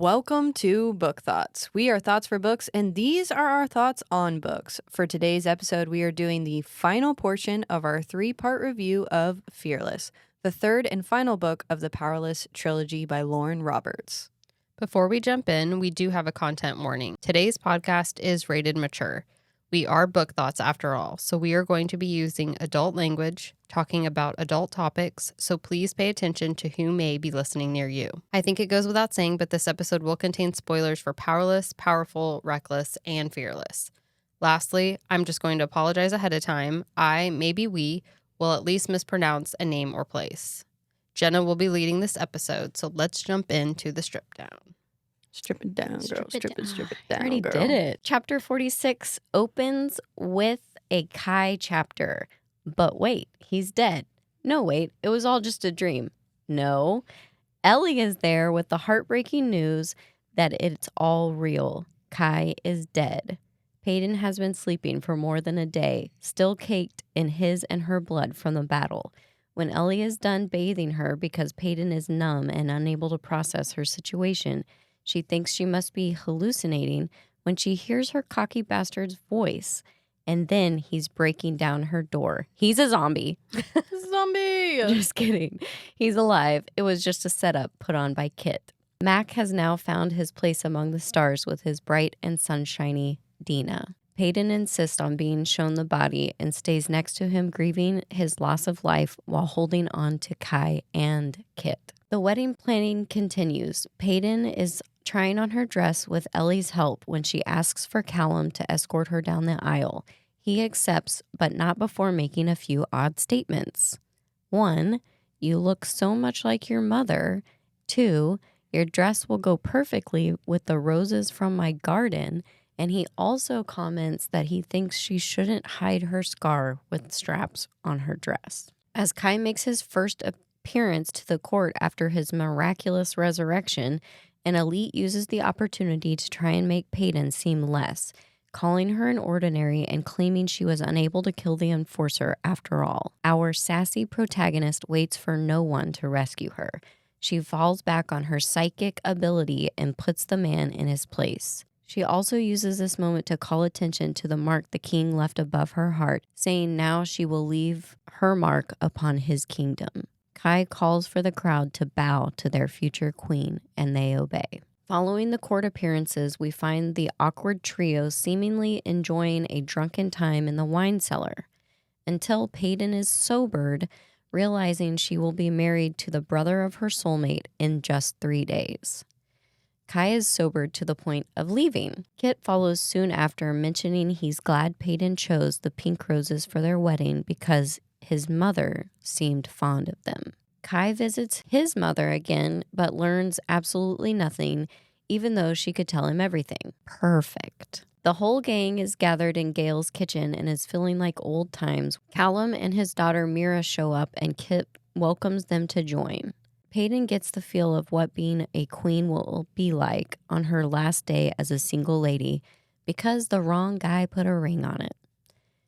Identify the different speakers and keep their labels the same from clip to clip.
Speaker 1: Welcome to Book Thoughts. We are Thoughts for Books, and these are our thoughts on books. For today's episode, we are doing the final portion of our 3-part review of Fearless, the third and final book of the Powerless Trilogy by Lauren Roberts.
Speaker 2: Before we jump in, we do have a content warning. Today's podcast is rated mature. We are Book Thoughts after all, so we are going to be using adult language, talking about adult topics, so please pay attention to who may be listening near you. I think it goes without saying, but this episode will contain spoilers for Powerless, Powerful, Reckless, and Fearless. Lastly, I'm just going to apologize ahead of time. Maybe we, will at least mispronounce a name or place. Jenna will be leading this episode, so let's jump into the strip down.
Speaker 1: Strip it down, girl. Strip it down,
Speaker 3: I already
Speaker 1: girl.
Speaker 3: did it. Chapter 46 opens with a Kai chapter. But wait, he's dead. No, wait, it was all just a dream. No. Ellie is there with the heartbreaking news that it's all real. Kai is dead. Paedyn has been sleeping for more than a day, still caked in his and her blood from the battle. When Ellie is done bathing her because Paedyn is numb and unable to process her situation, she thinks she must be hallucinating when she hears her cocky bastard's voice. And then he's breaking down her door. He's a zombie.
Speaker 1: Zombie!
Speaker 3: Just kidding. He's alive. It was just a setup put on by Kitt. Mac has now found his place among the stars with his bright and sunshiny Dina. Paedyn insists on being shown the body and stays next to him, grieving his loss of life while holding on to Kai and Kitt. The wedding planning continues. Paedyn is trying on her dress with Ellie's help when she asks for Calum to escort her down the aisle. He accepts, but not before making a few odd statements. 1, you look so much like your mother. 2, your dress will go perfectly with the roses from my garden. And he also comments that he thinks she shouldn't hide her scar with straps on her dress. As Kai makes his first appearance to the court after his miraculous resurrection, an elite uses the opportunity to try and make Paedyn seem less, calling her an ordinary and claiming she was unable to kill the enforcer after all. Our sassy protagonist waits for no one to rescue her. She falls back on her psychic ability and puts the man in his place. She also uses this moment to call attention to the mark the king left above her heart, saying now she will leave her mark upon his kingdom. Kai calls for the crowd to bow to their future queen, and they obey. Following the court appearances, we find the awkward trio seemingly enjoying a drunken time in the wine cellar, until Paedyn is sobered, realizing she will be married to the brother of her soulmate in just 3 days. Kai is sobered to the point of leaving. Kitt follows soon after, mentioning he's glad Paedyn chose the pink roses for their wedding because his mother seemed fond of them. Kai visits his mother again, but learns absolutely nothing, even though she could tell him everything. Perfect. The whole gang is gathered in Gail's kitchen and is feeling like old times. Calum and his daughter Mira show up, and Kitt welcomes them to join. Paedyn gets the feel of what being a queen will be like on her last day as a single lady because the wrong guy put a ring on it.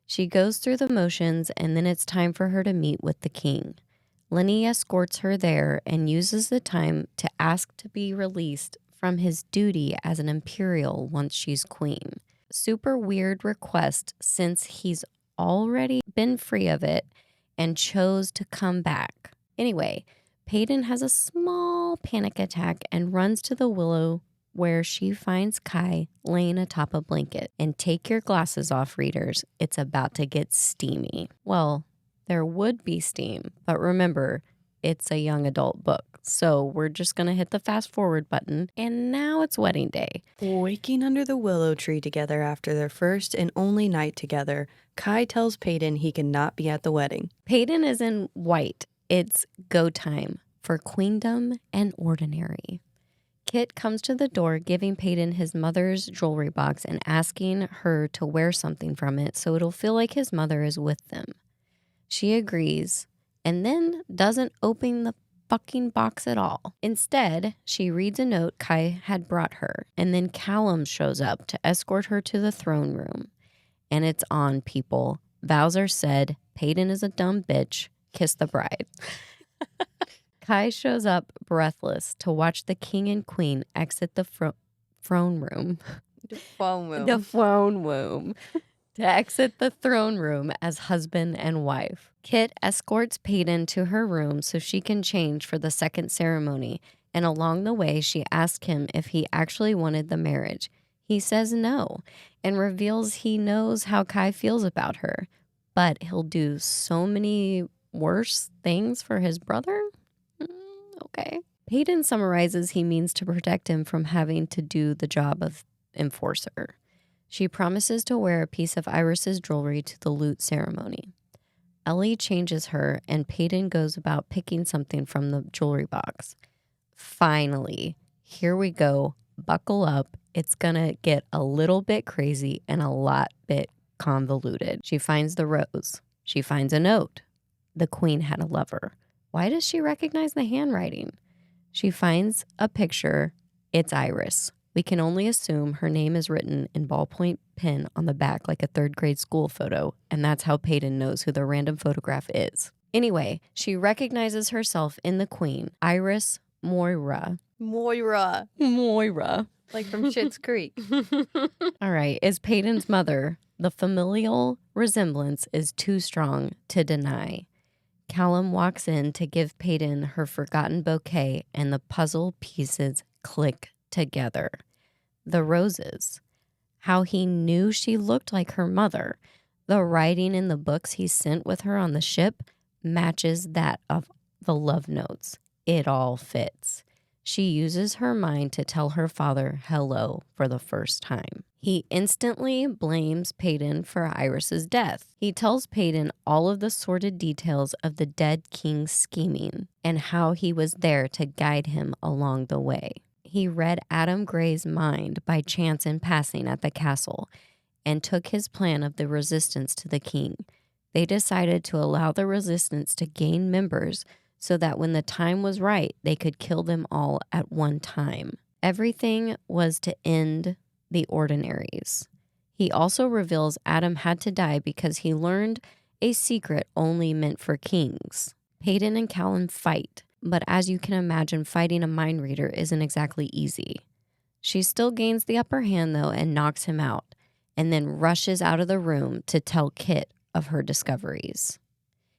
Speaker 3: She goes through the motions, and then it's time for her to meet with the king. Lenny escorts her there and uses the time to ask to be released from his duty as an imperial once she's queen. Super weird request since he's already been free of it and chose to come back. Anyway, Paedyn has a small panic attack and runs to the willow, where she finds Kai laying atop a blanket. And take your glasses off, readers. It's about to get steamy. Well, there would be steam, but remember, it's a young adult book. So we're just going to hit the fast forward button, and now it's wedding day.
Speaker 1: Waking under the willow tree together after their first and only night together, Kai tells Paedyn he cannot be at the wedding.
Speaker 3: Paedyn is in white. It's go time for queendom and ordinary. Kitt comes to the door, giving Paedyn his mother's jewelry box and asking her to wear something from it so it'll feel like his mother is with them. She agrees and then doesn't open the fucking box at all. Instead, she reads a note Kai had brought her, and then Calum shows up to escort her to the throne room. And it's on, people. Vows are said. Paedyn is a dumb bitch. Kiss the bride. Kai shows up breathless to watch the king and queen exit the throne room.
Speaker 1: The phone room.
Speaker 3: The throne room. To exit the throne room as husband and wife. Kitt escorts Paedyn to her room so she can change for the second ceremony, and along the way she asks him if he actually wanted the marriage. He says no, and reveals he knows how Kai feels about her, but he'll do so many worse things for his brother? Okay. Paedyn summarizes he means to protect him from having to do the job of enforcer. She promises to wear a piece of Iris's jewelry to the lute ceremony. Ellie changes her, and Paedyn goes about picking something from the jewelry box. Finally, here we go. Buckle up. It's gonna get a little bit crazy and a lot bit convoluted. She finds the rose. She finds a note. The queen had a lover. Why does she recognize the handwriting? She finds a picture. It's Iris. We can only assume her name is written in ballpoint pen on the back like a third grade school photo, and that's how Paedyn knows who the random photograph is. Anyway, she recognizes herself in the queen, Iris Moira.
Speaker 1: Moira. Like from Schitt's Creek.
Speaker 3: All right, is Paedyn's mother. The familial resemblance is too strong to deny. Calum walks in to give Paedyn her forgotten bouquet, and the puzzle pieces click together. The roses. How he knew she looked like her mother. The writing in the books he sent with her on the ship matches that of the love notes. It all fits. She uses her mind to tell her father hello for the first time. He instantly blames Paedyn for Iris's death. He tells Paedyn all of the sordid details of the dead king's scheming and how he was there to guide him along the way. He read Adam Gray's mind by chance in passing at the castle and took his plan of the resistance to the king. They decided to allow the resistance to gain members so that when the time was right, they could kill them all at one time. Everything was to end the ordinaries. He also reveals Adam had to die because he learned a secret only meant for kings. Paedyn and Calum fight, but as you can imagine, fighting a mind reader isn't exactly easy. She still gains the upper hand, though, and knocks him out, and then rushes out of the room to tell Kitt of her discoveries.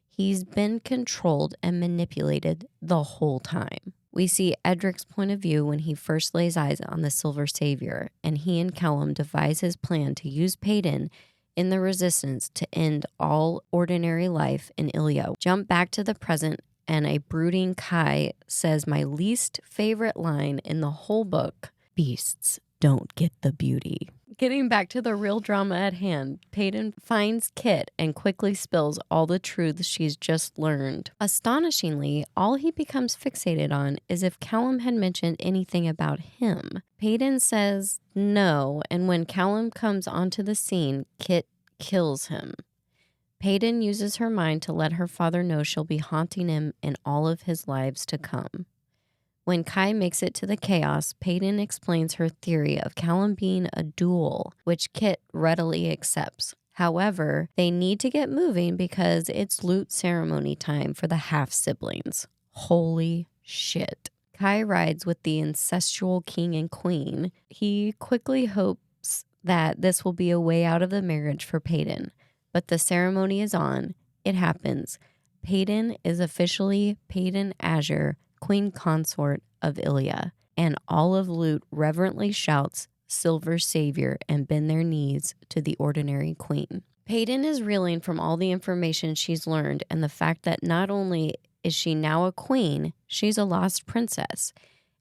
Speaker 3: He's been controlled and manipulated the whole time. We see Edric's point of view when he first lays eyes on the Silver Savior, and he and Calum devise his plan to use Paedyn in the resistance to end all ordinary life in Ilia. Jump back to the present, and a brooding Kai says my least favorite line in the whole book, beasts don't get the beauty. Getting back to the real drama at hand, Paedyn finds Kitt and quickly spills all the truths she's just learned. Astonishingly, all he becomes fixated on is if Calum had mentioned anything about him. Paedyn says no, and when Calum comes onto the scene, Kitt kills him. Paedyn uses her mind to let her father know she'll be haunting him in all of his lives to come. When Kai makes it to the chaos, Paedyn explains her theory of Calum being a duel, which Kitt readily accepts. However, they need to get moving because it's lute ceremony time for the half-siblings. Holy shit. Kai rides with the incestual king and queen. He quickly hopes that this will be a way out of the marriage for Paedyn. But the ceremony is on. It happens. Paedyn is officially Paedyn Azure, Queen Consort of Ilia, and all of Lute reverently shouts Silver Savior and bend their knees to the ordinary queen. Paedyn is reeling from all the information she's learned and the fact that not only is she now a queen, she's a lost princess,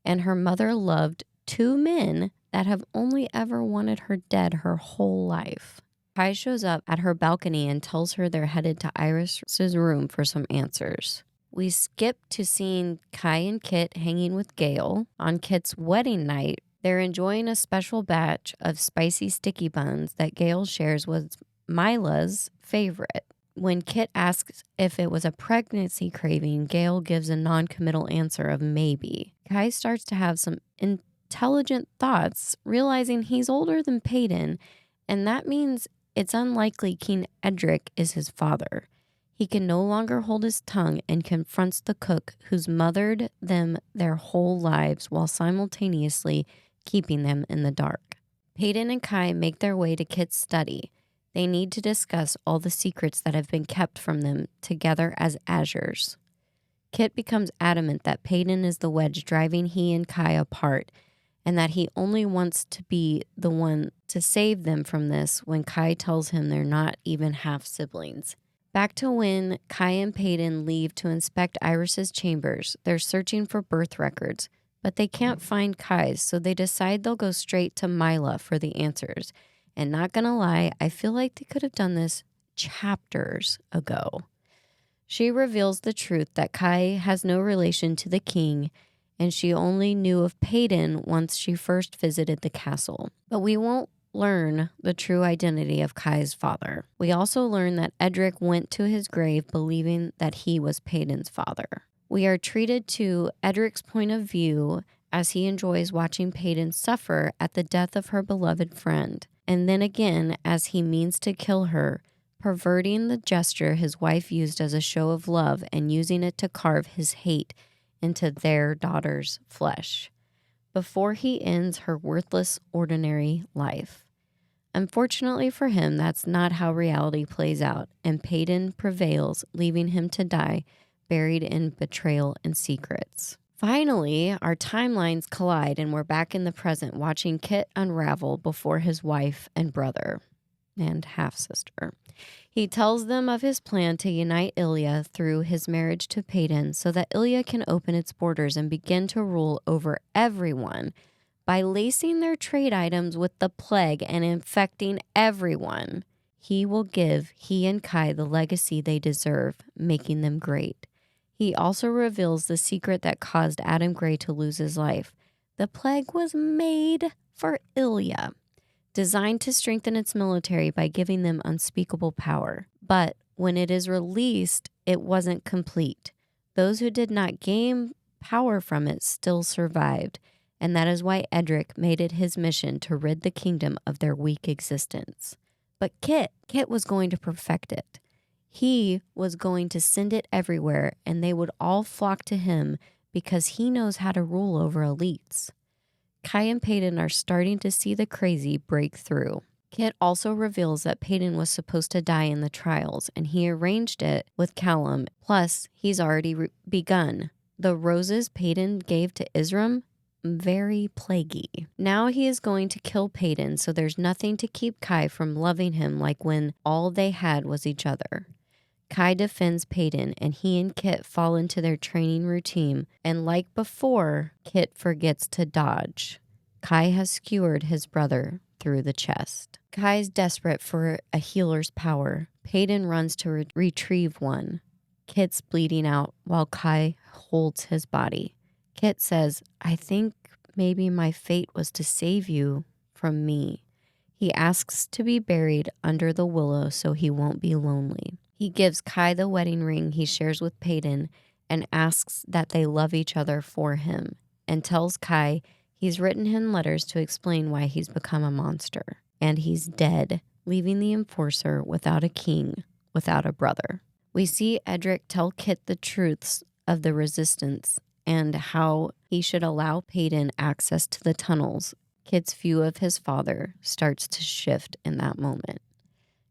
Speaker 3: and her mother loved two men that have only ever wanted her dead her whole life. Kai shows up at her balcony and tells her they're headed to Iris's room for some answers. We skip to seeing Kai and Kitt hanging with Gale. On Kitt's wedding night, they're enjoying a special batch of spicy sticky buns that Gale shares with Mila's favorite. When Kitt asks if it was a pregnancy craving, Gale gives a non-committal answer of maybe. Kai starts to have some intelligent thoughts, realizing he's older than Paedyn, and that means it's unlikely King Edric is his father. He can no longer hold his tongue and confronts the cook who's mothered them their whole lives while simultaneously keeping them in the dark. Paedyn and Kai make their way to Kitt's study. They need to discuss all the secrets that have been kept from them together as Azures. Kitt becomes adamant that Paedyn is the wedge driving he and Kai apart, and that he only wants to be the one to save them from this when Kai tells him they're not even half siblings. Back to when Kai and Paedyn leave to inspect Iris's chambers. They're searching for birth records, but they can't find Kai's, so they decide they'll go straight to Mila for the answers. And not gonna lie, I feel like they could have done this chapters ago. She reveals the truth that Kai has no relation to the king, and she only knew of Paedyn once she first visited the castle. But we won't learn the true identity of Kai's father. We also learn that Edric went to his grave believing that he was Paedyn's father. We are treated to Edric's point of view as he enjoys watching Paedyn suffer at the death of her beloved friend, and then again as he means to kill her, perverting the gesture his wife used as a show of love and using it to carve his hate into their daughter's flesh before he ends her worthless, ordinary life. Unfortunately for him, that's not how reality plays out, and Paedyn prevails, leaving him to die, buried in betrayal and secrets. Finally, our timelines collide, and we're back in the present, watching Kitt unravel before his wife and brother and half-sister. He tells them of his plan to unite Ilia through his marriage to Paedyn so that Ilia can open its borders and begin to rule over everyone by lacing their trade items with the plague and infecting everyone. He will give he and Kai the legacy they deserve, making them great. He also reveals the secret that caused Adam Grey to lose his life. The plague was made for Ilia, designed to strengthen its military by giving them unspeakable power. But when it is released, it wasn't complete. Those who did not gain power from it still survived, and that is why Edric made it his mission to rid the kingdom of their weak existence. But Kitt was going to perfect it. He was going to send it everywhere, and they would all flock to him because he knows how to rule over elites. Kai and Paedyn are starting to see the crazy break through. Kitt also reveals that Paedyn was supposed to die in the trials, and he arranged it with Calum. Plus, he's already begun. The roses Paedyn gave to Isram, very plaguey. Now he is going to kill Paedyn, so there's nothing to keep Kai from loving him like when all they had was each other. Kai defends Paedyn, and he and Kitt fall into their training routine, and like before, Kitt forgets to dodge. Kai has skewered his brother through the chest. Kai's desperate for a healer's power. Paedyn runs to retrieve one. Kitt's bleeding out while Kai holds his body. Kitt says, "I think maybe my fate was to save you from me." He asks to be buried under the willow so he won't be lonely. He gives Kai the wedding ring he shares with Paedyn and asks that they love each other for him, and tells Kai he's written him letters to explain why he's become a monster. And he's dead, leaving the enforcer without a king, without a brother. We see Edric tell Kitt the truths of the resistance and how he should allow Paedyn access to the tunnels. Kitt's view of his father starts to shift in that moment.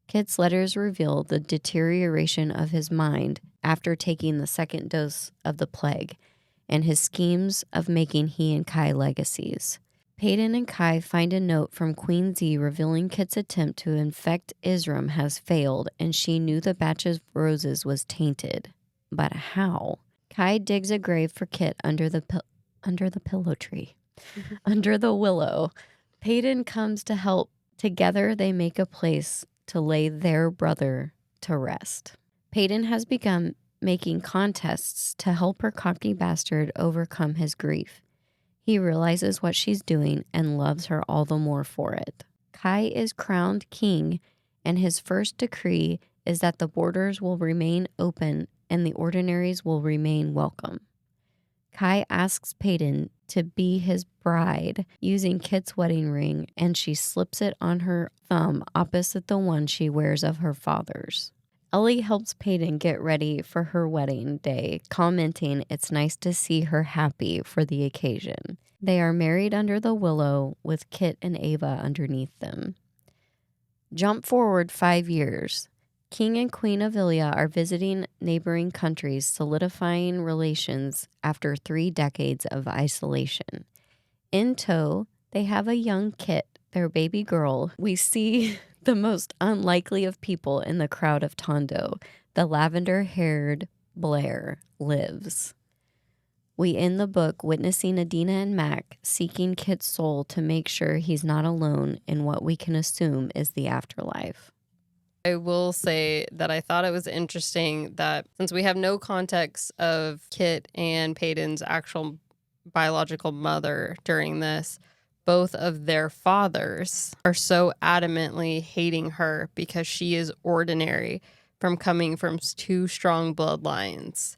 Speaker 3: Kitt's letters reveal the deterioration of his mind after taking the second dose of the plague, and his schemes of making he and Kai legacies. Paedyn and Kai find a note from Queen Z revealing Kitt's attempt to infect Isram has failed, and she knew the batch of roses was tainted. But how? Kai digs a grave for Kitt under the pillow tree, under the willow. Paedyn comes to help. Together they make a place to lay their brother to rest. Paedyn has begun making contests to help her cocky bastard overcome his grief. He realizes what she's doing and loves her all the more for it. Kai is crowned king, and his first decree is that the borders will remain open and the ordinaries will remain welcome. Kai asks Paedyn to be his bride using Kitt's wedding ring, and she slips it on her thumb opposite the one she wears of her father's. Ellie helps Paedyn get ready for her wedding day, commenting it's nice to see her happy for the occasion. They are married under the willow with Kitt and Ava underneath them. Jump forward 5 years. King and Queen of Ilia are visiting neighboring countries, solidifying relations after 3 decades of isolation. In tow, they have a young Kitt, their baby girl. We see the most unlikely of people in the crowd of Tondo. The lavender-haired Blair lives. We end the book witnessing Adina and Mac seeking Kitt's soul to make sure he's not alone in what we can assume is the afterlife.
Speaker 2: I will say that I thought it was interesting that since we have no context of Kitt and Paedyn's actual biological mother during this, both of their fathers are so adamantly hating her because she is ordinary from coming from 2 strong bloodlines.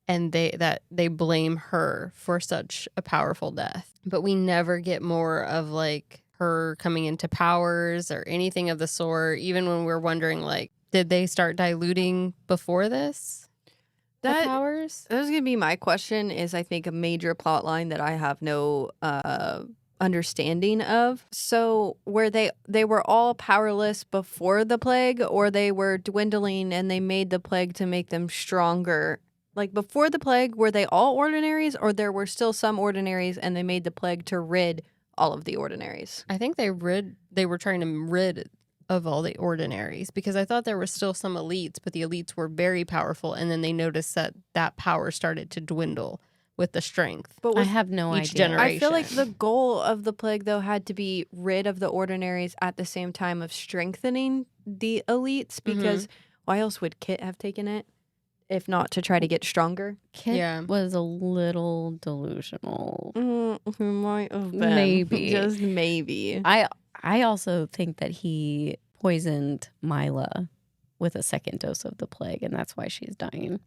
Speaker 2: And they blame her for such a powerful death. But we never get more of like her coming into powers or anything of the sort, even when we're wondering, like, did they start diluting before this? The powers?
Speaker 1: That was going to be my question, is I think a major plot line that I have no understanding of. So were they were all powerless before the plague, or they were dwindling and they made the plague to make them stronger? Like before the plague, were they all ordinaries, or there were still some ordinaries and they made the plague to rid all of the ordinaries?
Speaker 2: I think they were trying to rid of all the ordinaries, because I thought there were still some elites, but the elites were very powerful, and then they noticed that power started to dwindle with the strength.
Speaker 1: But
Speaker 3: I have no
Speaker 2: each
Speaker 3: idea.
Speaker 2: generation.
Speaker 1: I feel like the goal of the plague, though, had to be rid of the ordinaries at the same time of strengthening the elites, because why else would Kitt have taken it if not to try to get stronger?
Speaker 3: Kitt was a little delusional.
Speaker 1: He might have been.
Speaker 3: Maybe.
Speaker 1: Just maybe.
Speaker 3: I also think that he poisoned Mila with a second dose of the plague, and that's why she's dying.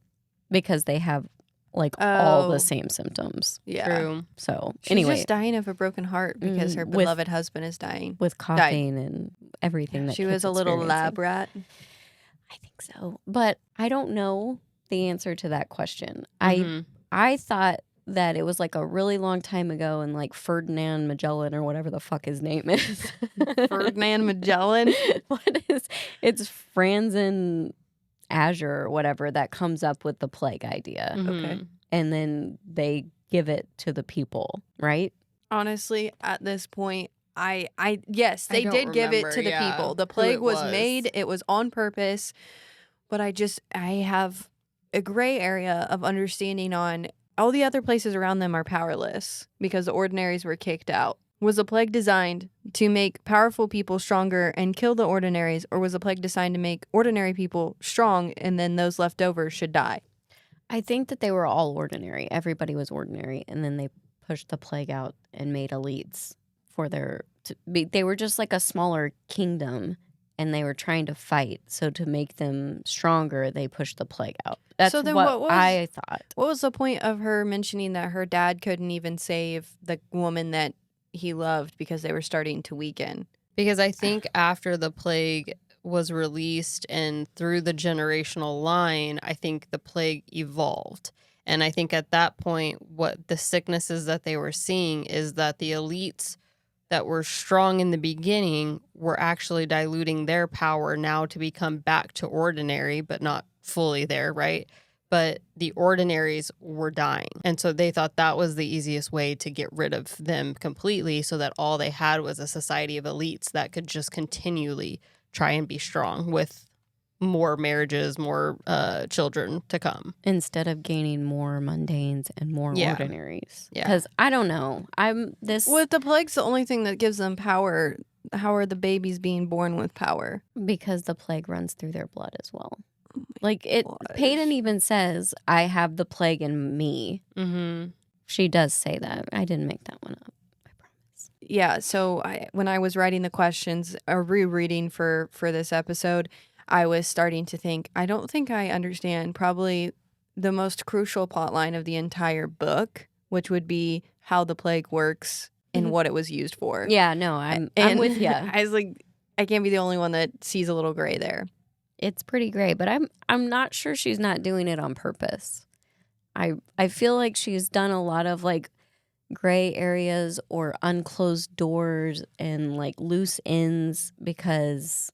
Speaker 3: Because they have like all the same symptoms.
Speaker 1: Yeah.
Speaker 2: True.
Speaker 3: So
Speaker 1: She's
Speaker 3: anyway,
Speaker 1: just dying of a broken heart because her
Speaker 3: with-
Speaker 1: beloved husband is dying.
Speaker 3: with coughing and everything that
Speaker 1: She was
Speaker 3: Kitt's
Speaker 1: a little
Speaker 3: experiencing.
Speaker 1: lab rat.
Speaker 3: I think so. But I don't know the answer to that question.
Speaker 2: Mhm.
Speaker 3: I thought that it was like a really long time ago, and like Ferdinand Magellan or whatever the fuck his name is.
Speaker 1: Ferdinand Magellan?
Speaker 3: What is it's Franzen Azure or whatever that comes up with the plague idea.
Speaker 1: Okay.
Speaker 3: And then they give it to the people, right?
Speaker 1: Honestly, at this point, yes, they
Speaker 2: don't
Speaker 1: did give it to
Speaker 2: remember,
Speaker 1: the
Speaker 2: yeah,
Speaker 1: people. The
Speaker 2: who
Speaker 1: plague
Speaker 2: it
Speaker 1: was
Speaker 2: was.
Speaker 1: made. It was on purpose. But I have a gray area of understanding on all the other places around them are powerless because the ordinaries were kicked out. Was the plague designed to make powerful people stronger and kill the ordinaries, or was the plague designed to make ordinary people strong and then those left over should die?
Speaker 3: I think that they were all ordinary. Everybody was ordinary. And then they pushed the plague out and made elites for they were just like a smaller kingdom, and they were trying to fight. So to make them stronger, they pushed the plague out. That's
Speaker 1: So then
Speaker 3: what I thought.
Speaker 1: What was the point of her mentioning that her dad couldn't even save the woman that he loved because they were starting to weaken?
Speaker 2: Because I think after the plague was released and through the generational line, I think the plague evolved. And I think at that point, what the sicknesses that they were seeing is that the elites that were strong in the beginning were actually diluting their power now to become back to ordinary, but not fully there, right? But the ordinaries were dying. And so they thought that was the easiest way to get rid of them completely, so that all they had was a society of elites that could just continually try and be strong with more marriages, more children to come.
Speaker 3: Instead of gaining more mundanes and more ordinaries.
Speaker 2: Yeah.
Speaker 3: Because I don't know.
Speaker 1: With the plague's the only thing that gives them power. How are the babies being born with power?
Speaker 3: Because the plague runs through their blood as well.
Speaker 1: Gosh.
Speaker 3: Paedyn even says, I have the plague in me.
Speaker 2: Mm-hmm.
Speaker 3: She does say that. I didn't make that one up. I promise.
Speaker 1: Yeah, so when I was writing the questions or rereading for this episode, I was starting to think, I don't think I understand probably the most crucial plot line of the entire book, which would be how the plague works and what it was used for.
Speaker 3: Yeah, no, I'm with you.
Speaker 1: I was like, I can't be the only one that sees a little gray there.
Speaker 3: It's pretty gray, but I'm not sure she's not doing it on purpose. I feel like she's done a lot of like gray areas or unclosed doors and like loose ends because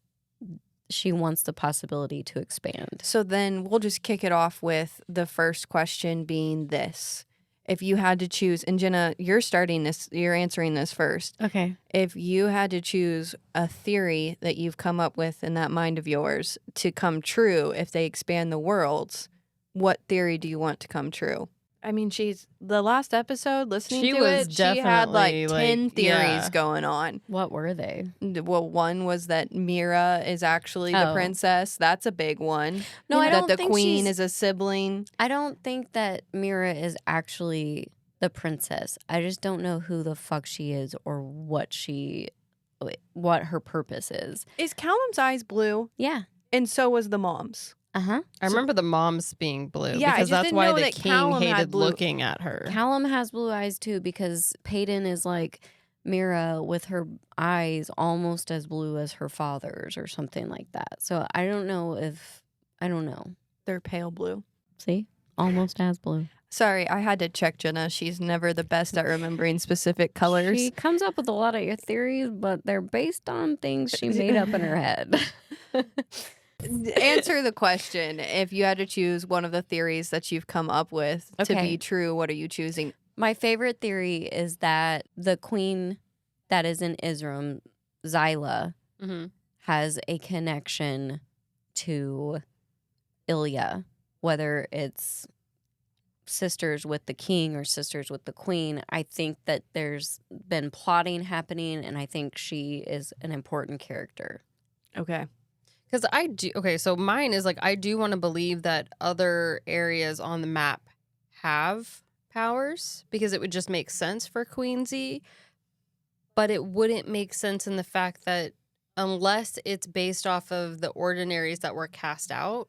Speaker 3: she wants the possibility to expand.
Speaker 1: So then we'll just kick it off with the first question being this. If you had to choose, and Jenna, you're answering this first.
Speaker 3: Okay.
Speaker 1: If you had to choose a theory that you've come up with in that mind of yours to come true if they expand the worlds, what theory do you want to come true? I mean, she's the last episode listening
Speaker 2: She
Speaker 1: to
Speaker 2: was
Speaker 1: it. She had like
Speaker 2: definitely,
Speaker 1: 10
Speaker 2: like,
Speaker 1: theories
Speaker 2: yeah.
Speaker 1: going on.
Speaker 3: What were they?
Speaker 1: Well, one was that Mira is actually the
Speaker 3: Oh.
Speaker 1: princess. That's a big one.
Speaker 3: No, I
Speaker 1: that
Speaker 3: don't
Speaker 1: the
Speaker 3: think
Speaker 1: queen
Speaker 3: she's-
Speaker 1: is a sibling.
Speaker 3: I don't think that Mira is actually the princess. I just don't know who the fuck she is or what her purpose is.
Speaker 1: Is Calum's eyes blue?
Speaker 3: Yeah.
Speaker 1: And so was the mom's.
Speaker 3: Uh-huh.
Speaker 2: I remember the mom's being blue
Speaker 1: Yeah, I
Speaker 2: because
Speaker 1: just
Speaker 2: that's
Speaker 1: didn't
Speaker 2: why
Speaker 1: know
Speaker 2: the
Speaker 1: that
Speaker 2: king
Speaker 1: Calum had
Speaker 2: hated
Speaker 1: blue-
Speaker 2: looking at her.
Speaker 3: Calum has blue eyes too because Paedyn is like Mira with her eyes almost as blue as her father's or something like that. So I don't know.
Speaker 1: They're pale blue.
Speaker 3: See? Almost as blue.
Speaker 1: Sorry, I had to check Jenna. She's never the best at remembering specific colors.
Speaker 3: She comes up with a lot of your theories, but they're based on things she made up in her head.
Speaker 1: Answer the question. If you had to choose one of the theories that you've come up with to
Speaker 3: Okay.
Speaker 1: be true, what are you choosing?
Speaker 3: My favorite theory is that the queen that is in Isram, Zyla,
Speaker 2: Mm-hmm.
Speaker 3: has a connection to Ilya, whether it's sisters with the king or sisters with the queen. I think that there's been plotting happening, and I think she is an important character.
Speaker 1: Okay.
Speaker 2: Because so mine is like, I do want to believe that other areas on the map have powers because it would just make sense for Queen Z. But it wouldn't make sense in the fact that unless it's based off of the ordinaries that were cast out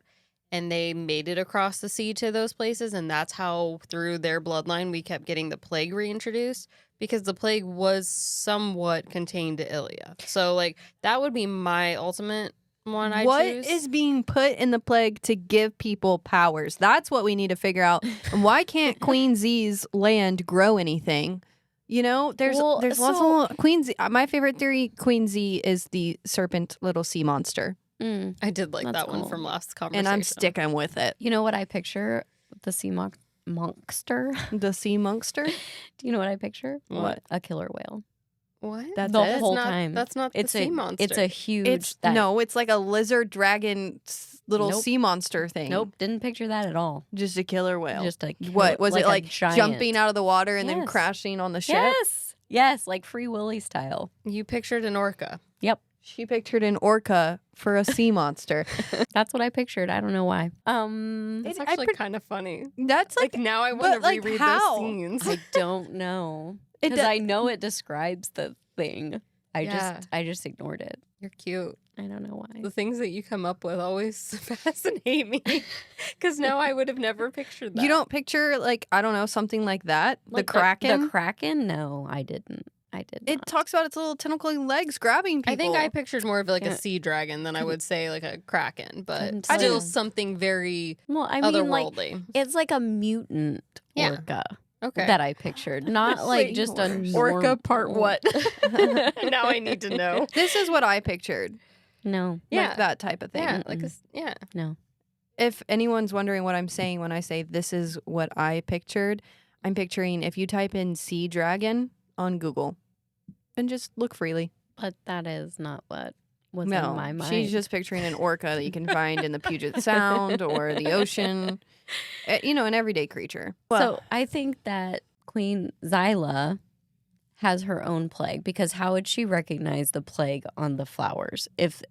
Speaker 2: and they made it across the sea to those places, and that's how through their bloodline we kept getting the plague reintroduced, because the plague was somewhat contained to Ilya. So like that would be my ultimate one I
Speaker 1: What
Speaker 2: choose.
Speaker 1: is being put in the plague to give people powers? That's what we need to figure out. And why can't Queen Z's land grow anything? You know, there's lots of Queen Z. My favorite theory, Queen Z, is the serpent little sea monster.
Speaker 2: I did like
Speaker 3: That's
Speaker 2: that one
Speaker 3: cool.
Speaker 2: from last conversation.
Speaker 1: And I'm sticking with it.
Speaker 3: You know what I picture? The sea monster.
Speaker 1: The sea monkster?
Speaker 3: Do you know what I picture?
Speaker 2: What?
Speaker 3: A killer whole.
Speaker 2: What?
Speaker 1: That's
Speaker 3: The
Speaker 1: it?
Speaker 3: whole
Speaker 2: not,
Speaker 3: time.
Speaker 2: That's not
Speaker 3: It's
Speaker 2: the sea monster.
Speaker 3: It's a huge.
Speaker 1: It's like a lizard dragon little
Speaker 3: Nope.
Speaker 1: sea monster thing.
Speaker 3: Nope, didn't picture that at all.
Speaker 1: Just a killer whale.
Speaker 3: Just a
Speaker 1: What was it
Speaker 3: a
Speaker 1: like?
Speaker 3: giant.
Speaker 1: Jumping out of the water and then
Speaker 3: Yes.
Speaker 1: crashing on the ship?
Speaker 3: Yes, like Free Willy style.
Speaker 2: You pictured an orca.
Speaker 3: Yep,
Speaker 1: She pictured an orca for a sea monster.
Speaker 3: that's what I pictured. I don't know why.
Speaker 2: It's
Speaker 1: I
Speaker 2: actually
Speaker 1: pre-
Speaker 2: kind of funny.
Speaker 1: That's
Speaker 2: Like
Speaker 1: like
Speaker 2: now I want to
Speaker 1: but, like,
Speaker 2: reread
Speaker 1: how?
Speaker 2: those scenes.
Speaker 3: I don't know
Speaker 1: It
Speaker 3: because
Speaker 1: do-
Speaker 3: I know it describes the thing.
Speaker 2: Yeah.
Speaker 3: I just ignored it.
Speaker 2: You're cute.
Speaker 3: I don't know why.
Speaker 2: The things that you come up with always fascinate me. Because now I would have never pictured that.
Speaker 1: you don't picture like I don't know something like that.
Speaker 3: Like
Speaker 1: the kraken.
Speaker 3: The kraken? No, I didn't. I did
Speaker 1: It
Speaker 3: not.
Speaker 1: talks about its little tentacly legs grabbing people.
Speaker 2: I think I pictured more of like a
Speaker 3: Can't-
Speaker 2: sea dragon than I would say like a kraken, but
Speaker 3: Couldn't
Speaker 1: tell
Speaker 2: still
Speaker 1: you.
Speaker 2: something very
Speaker 3: Well, I mean, like
Speaker 2: otherworldly.
Speaker 3: it's like a mutant
Speaker 2: Yeah.
Speaker 3: orca
Speaker 2: Okay.
Speaker 3: that I pictured, not like
Speaker 1: Wait,
Speaker 3: just a
Speaker 2: Orca part
Speaker 3: normal-
Speaker 2: what? Now I need to know.
Speaker 1: This is what I pictured.
Speaker 3: No,
Speaker 2: Yeah.
Speaker 1: Like that type of thing.
Speaker 2: Yeah, like yeah.
Speaker 3: no.
Speaker 1: If anyone's wondering what I'm saying when I say this is what I pictured, I'm picturing if you type in sea dragon on Google and just look freely.
Speaker 3: But that is not what was
Speaker 1: No,
Speaker 3: in my mind.
Speaker 1: she's just picturing an orca that you can find in the Puget Sound or the ocean. You know, an everyday creature.
Speaker 3: So I think that Queen Zyla has her own plague because how would she recognize the plague on the flowers? If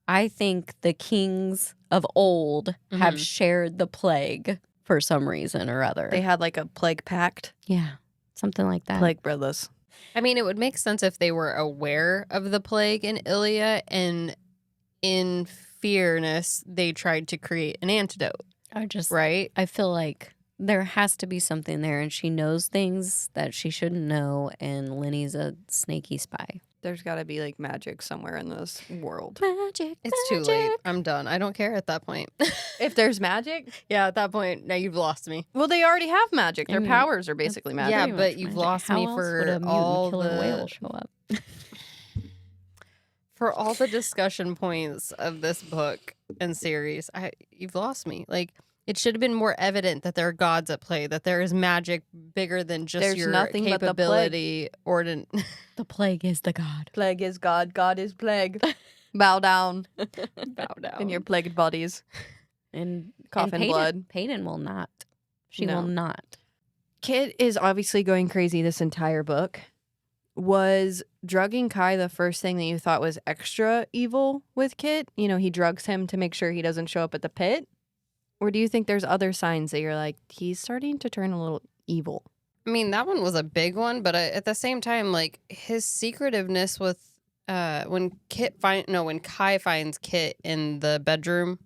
Speaker 3: I think the kings of old have
Speaker 2: Mhm.
Speaker 3: shared the plague for some reason or other.
Speaker 1: they had like a plague pact.
Speaker 3: Yeah, something like that.
Speaker 1: Plague brothers.
Speaker 2: I mean, it would make sense if they were aware of the plague in Ilya and in fearness, they tried to create an antidote, right?
Speaker 3: I feel like there has to be something there, and she knows things that she shouldn't know, and Lenny's a snaky spy.
Speaker 1: There's got to be like magic somewhere in this world.
Speaker 3: Magic.
Speaker 2: It's too late. I'm done. I don't care at that point.
Speaker 1: If there's magic,
Speaker 2: Yeah, at that point, now you've lost me.
Speaker 1: well, they already have magic. Their
Speaker 3: I mean,
Speaker 1: powers are basically magic.
Speaker 2: Yeah,
Speaker 3: Pretty
Speaker 2: but
Speaker 3: much
Speaker 2: you've
Speaker 3: magic.
Speaker 2: lost
Speaker 3: How
Speaker 2: me
Speaker 3: else
Speaker 2: for
Speaker 3: would a mutant
Speaker 2: all
Speaker 3: killer
Speaker 2: the-
Speaker 3: whale show up?
Speaker 2: For all the discussion points of this book and series, you've lost me. Like, it should have been more evident that there are gods at play, that there is magic bigger than just
Speaker 1: There's
Speaker 2: your
Speaker 1: nothing but the
Speaker 2: capability.
Speaker 3: The plague is the god.
Speaker 1: Plague is God. God is plague. Bow down
Speaker 2: Bow down.
Speaker 1: in your plagued bodies.
Speaker 3: And
Speaker 1: Cough in
Speaker 3: Paedyn,
Speaker 1: blood.
Speaker 3: Paedyn will not. She
Speaker 1: No.
Speaker 3: will not.
Speaker 1: Kitt is obviously going crazy this entire book. Was drugging Kai the first thing that you thought was extra evil with Kitt? You know, he drugs him to make sure he doesn't show up at the pit? Or do you think there's other signs that you're like, he's starting to turn a little evil?
Speaker 2: I mean, that one was a big one, but at the same time, like, his secretiveness with when Kai finds Kitt in the bedroom,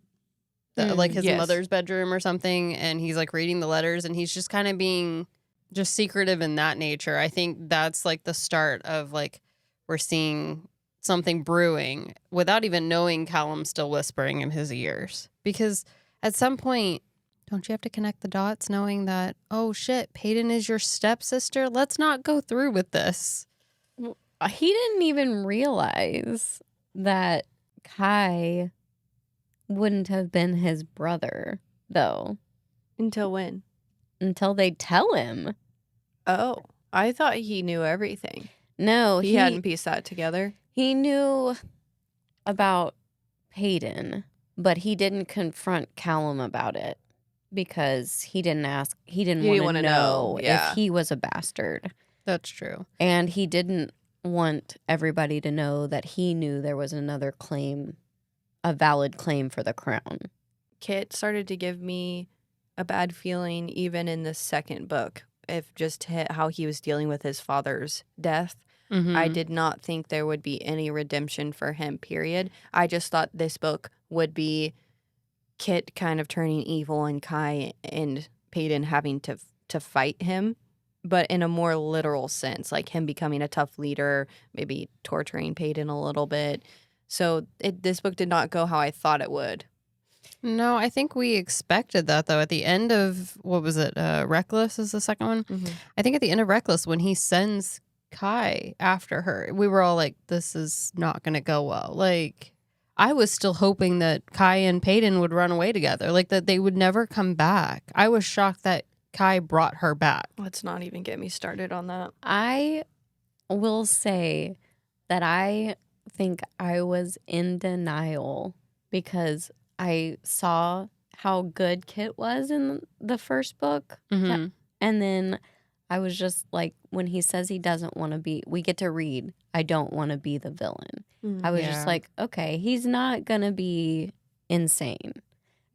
Speaker 2: like his
Speaker 1: yes.
Speaker 2: mother's bedroom or something, and he's like reading the letters, and he's just kind of being just secretive in that nature. I think that's like the start of like we're seeing something brewing without even knowing Calum's still whispering in his ears. Because at some point, don't you have to connect the dots knowing that, oh shit, Paedyn is your stepsister? Let's not go through with this.
Speaker 3: He didn't even realize that Kai wouldn't have been his brother, though,
Speaker 1: Until when?
Speaker 3: until they tell him.
Speaker 1: Oh, I thought he knew everything.
Speaker 3: No,
Speaker 1: He hadn't pieced that together.
Speaker 3: He knew about Paedyn, but he didn't confront Calum about it because he didn't ask. He didn't
Speaker 1: He didn't
Speaker 3: want to
Speaker 1: wanna know, yeah.
Speaker 3: if he was a bastard.
Speaker 2: That's true.
Speaker 3: And he didn't want everybody to know that he knew there was another claim, a valid claim for the crown.
Speaker 1: Kitt started to give me a bad feeling even in the second book, if just how he was dealing with his father's death.
Speaker 2: Mm-hmm.
Speaker 1: I did not think there would be any redemption for him, period. I just thought this book would be Kitt kind of turning evil and Kai and Paedyn having to fight him, but in a more literal sense, like him becoming a tough leader, maybe torturing Paedyn a little bit. So this book did not go how I thought it would.
Speaker 2: No, I think we expected that, though. At the end of, what was it, Reckless is the second one?
Speaker 1: Mm-hmm.
Speaker 2: I think at the end of Reckless, when he sends Kai after her, we were all like, this is not going to go well. Like, I was still hoping that Kai and Paedyn would run away together, like that they would never come back. I was shocked that Kai brought her back.
Speaker 1: Let's not even get me started on that.
Speaker 3: I will say that I think I was in denial because I saw how good Kitt was in the first book.
Speaker 2: Mm-hmm.
Speaker 3: And then I was just like, when he says he doesn't want to be, we get to read, I don't want to be the villain. I was
Speaker 2: Yeah.
Speaker 3: just like, okay, he's not going to be insane.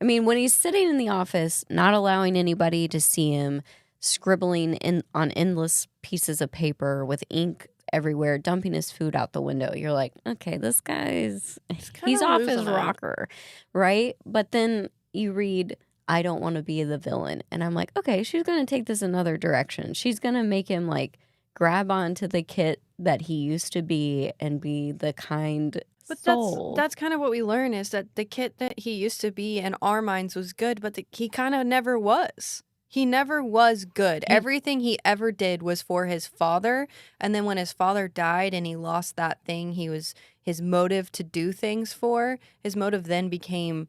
Speaker 3: I mean, when he's sitting in the office, not allowing anybody to see him, scribbling on endless pieces of paper with ink everywhere, dumping his food out the window, you're like, okay, this guy's, he's off his
Speaker 1: losing it.
Speaker 3: rocker, right? But then you read, I don't want to be the villain. And I'm like, okay, she's going to take this another direction. She's going to make him like grab onto the Kitt that he used to be and be the kind
Speaker 1: But
Speaker 3: soul.
Speaker 1: that's kind of what we learn is that the Kitt that he used to be in our minds was good, but he kind of never was. He never was good. Everything he ever did was for his father. And then when his father died and he lost that thing he was his motive to do things for, his motive then became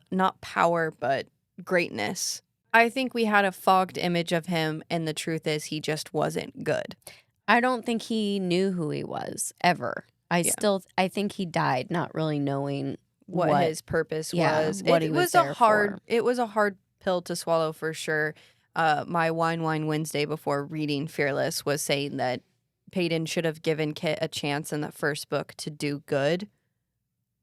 Speaker 1: not power, but greatness. I think we had a fogged image of him, and the truth is he just wasn't good.
Speaker 3: I don't think he knew who he was ever. I think he died not really knowing
Speaker 1: what his purpose
Speaker 3: yeah,
Speaker 1: was.
Speaker 3: what
Speaker 1: it
Speaker 3: he was
Speaker 1: a
Speaker 3: there
Speaker 1: hard
Speaker 3: for.
Speaker 1: It was a hard pill to swallow for sure. My Wine Wednesday before reading Fearless was saying that Paedyn should have given Kitt a chance in the first book to do good,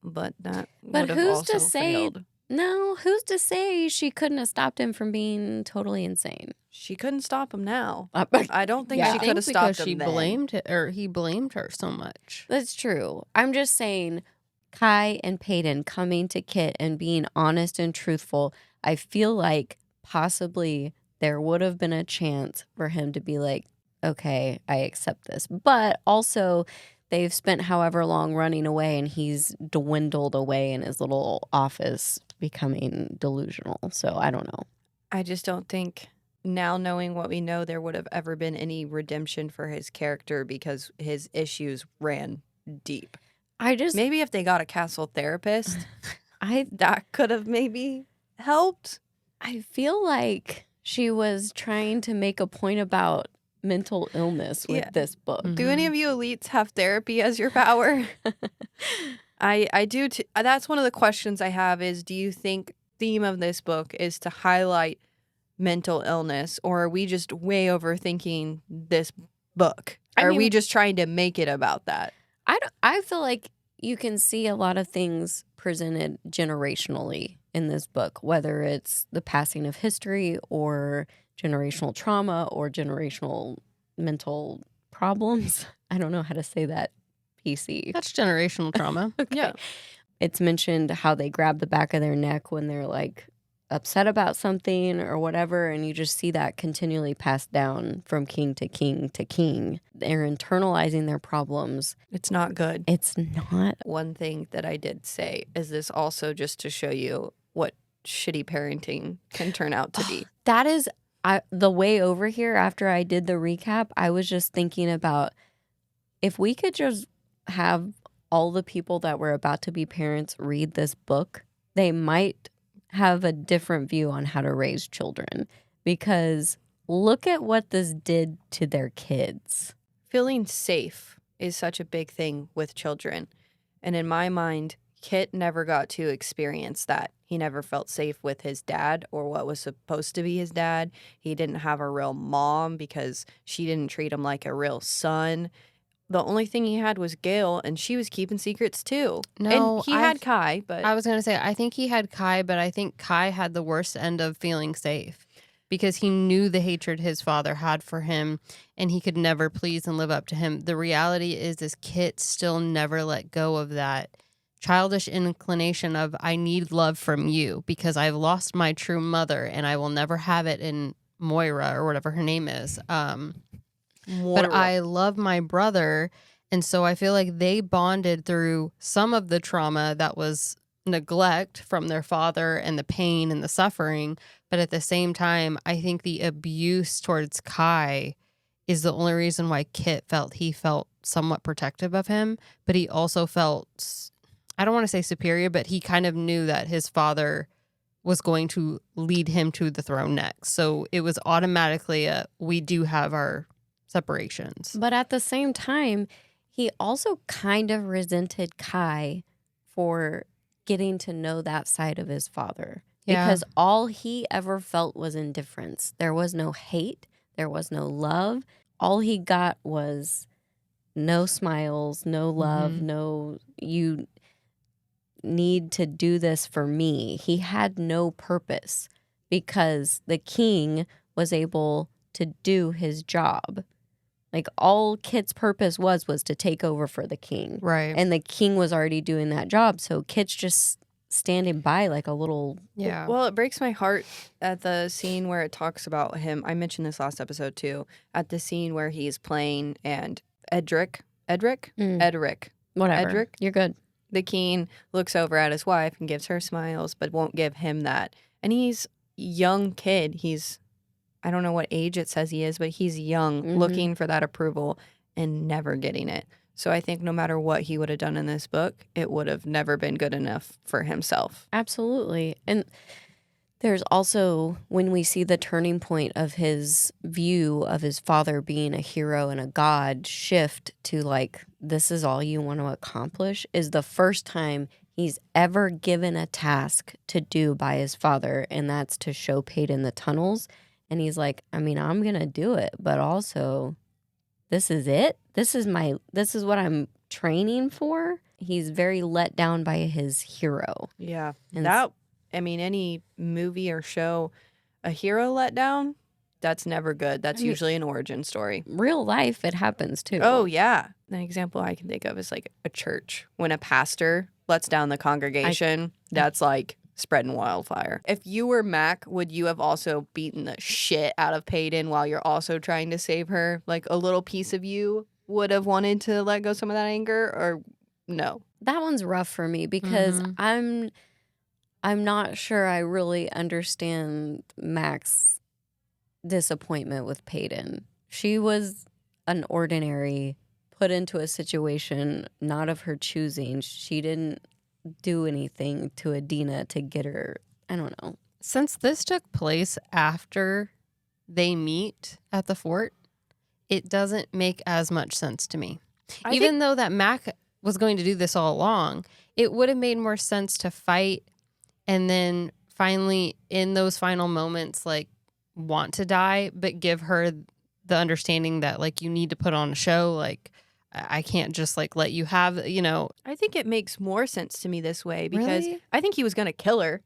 Speaker 1: but that
Speaker 3: But
Speaker 1: would have
Speaker 3: who's
Speaker 1: also
Speaker 3: to say?
Speaker 1: failed.
Speaker 3: No, who's to say she couldn't have stopped him from being totally insane?
Speaker 1: She couldn't stop him now.
Speaker 3: That's
Speaker 1: I don't think
Speaker 3: Yeah.
Speaker 1: she
Speaker 2: I
Speaker 1: could have
Speaker 2: think
Speaker 1: stopped
Speaker 2: because she
Speaker 1: him then.
Speaker 2: he blamed her so much.
Speaker 3: true. I'm just saying, Kai and Paedyn coming to Kitt and being honest and truthful, I feel like possibly there would have been a chance for him to be like, okay, I accept this. But also, they've spent however long running away, and he's dwindled away in his little office, becoming delusional. So I don't know.
Speaker 1: I just don't think, now knowing what we know, there would have ever been any redemption for his character because his issues ran deep. Maybe if they got a castle therapist, that could have maybe helped.
Speaker 3: I feel like she was trying to make a point about mental illness with this book.
Speaker 1: Do any of you elites have therapy as your power? I do. That's one of the questions I have is, do you think theme of this book is to highlight mental illness, or are we just way overthinking this book? Are we just trying to make it about that?
Speaker 3: I feel like you can see a lot of things presented generationally in this book, whether it's the passing of history or generational trauma or generational mental problems. I don't know how to say that PC.
Speaker 2: That's generational trauma.
Speaker 3: Okay.
Speaker 1: Yeah.
Speaker 3: It's mentioned how they grab the back of their neck when they're like upset about something or whatever, and you just see that continually passed down from king to king to king. They're internalizing their problems.
Speaker 1: It's not good.
Speaker 3: It's not.
Speaker 1: One thing that I did say is this also just to show you what shitty parenting can turn out to be.
Speaker 3: That is the way over here. After I did the recap, I was just thinking about if we could just have all the people that were about to be parents read this book, they might have a different view on how to raise children, because look at what this did to their kids.
Speaker 1: Feeling safe is such a big thing with children. And in my mind, Kitt never got to experience that. He never felt safe with his dad or what was supposed to be his dad. He didn't have a real mom because she didn't treat him like a real son. The only thing he had was Gail, and she was keeping secrets too.
Speaker 2: No,
Speaker 1: and he had Kai, but
Speaker 2: I was going to say, I think he had Kai, but I think Kai had the worst end of feeling safe because he knew the hatred his father had for him, and he could never please and live up to him. The reality is Kitt still never let go of that childish inclination of, I need love from you because I've lost my true mother, and I will never have it in Moira or whatever her name is. But I love my brother, and so I feel like they bonded through some of the trauma that was neglect from their father and the pain and the suffering. But at the same time, I think the abuse towards Kai is the only reason why Kitt felt somewhat protective of him. But he also felt, I don't want to say superior, but he kind of knew that his father was going to lead him to the throne next. So it was automatically we do have our separations.
Speaker 3: But at the same time, he also kind of resented Kai for getting to know that side of his father.
Speaker 2: Yeah.
Speaker 3: Because all he ever felt was indifference. There was no hate. There was no love. All he got was no smiles, no love, no, you need to do this for me. He had no purpose because the king was able to do his job. Like, all Kitt's purpose was to take over for the king.
Speaker 2: Right.
Speaker 3: And the king was already doing that job. So Kitt's just standing by like a little...
Speaker 2: Yeah.
Speaker 1: Well, it breaks my heart at the scene where it talks about him. I mentioned this last episode too. At the scene where he's playing and Edric,
Speaker 3: Whatever.
Speaker 1: Edric?
Speaker 3: You're good.
Speaker 1: the king, looks over at his wife and gives her smiles, but won't give him that. And he's young kid. He's, I don't know what age it says he is, but he's young, looking for that approval and never getting it. So I think no matter what he would have done in this book, it would have never been good enough for himself.
Speaker 3: Absolutely. And there's also, when we see the turning point of his view of his father being a hero and a god shift to like, this is all you want to accomplish, is the first time he's ever given a task to do by his father. And that's to show Paedyn the tunnels. And he's like, I mean, I'm going to do it, but also this is it. This is what I'm training for. He's very let down by his hero.
Speaker 1: Yeah.
Speaker 3: And
Speaker 1: any movie or show, a hero let down, that's never good. That's usually an origin story.
Speaker 3: Real life, it happens too.
Speaker 1: Oh, yeah. An example I can think of is like a church. When a pastor lets down the congregation, that's like spreading wildfire. If you were Mac, would you have also beaten the shit out of Paedyn while you're also trying to save her? Like a little piece of you would have wanted to let go some of that anger, or no?
Speaker 3: That one's rough for me because
Speaker 2: Mhm.
Speaker 3: I'm not sure I really understand Mac's disappointment with Paedyn. She was an ordinary, put into a situation not of her choosing. She didn't do anything to Adina to get her. I don't know.
Speaker 2: Since this took place after they meet at the fort, it doesn't make as much sense to me. Even though that Mac was going to do this all along, it would have made more sense to fight and then finally, in those final moments, like, want to die, but give her the understanding that, like, you need to put on a show. Like, I can't just, like, let you have, you know.
Speaker 1: I think it makes more sense to me this way because
Speaker 2: Really?
Speaker 1: I think he was going to kill her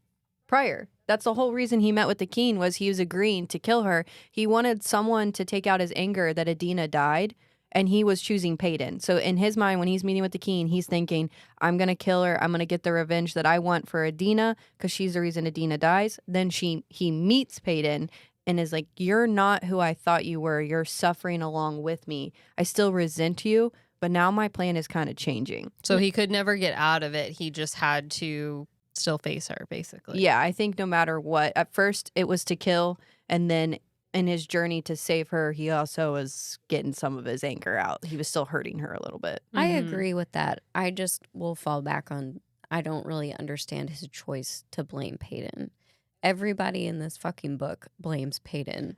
Speaker 1: prior. That's the whole reason he met with the king, was he was agreeing to kill her. He wanted someone to take out his anger that Adina died, and he was choosing Paedyn. So in his mind, when he's meeting with the king, he's thinking, I'm going to kill her. I'm going to get the revenge that I want for Adina because she's the reason Adina dies. Then he meets Paedyn and is like, you're not who I thought you were. You're suffering along with me. I still resent you, but now my plan is kind of changing.
Speaker 2: So he could never get out of it. He just had to still face her, basically.
Speaker 1: Yeah, I think no matter what, at first it was to kill, and then in his journey to save her, he also was getting some of his anger out. He was still hurting her a little bit.
Speaker 3: I
Speaker 2: Mhm.
Speaker 3: agree with that. I just will fall back on, I don't really understand his choice to blame Paedyn. Everybody in this fucking book blames Paedyn.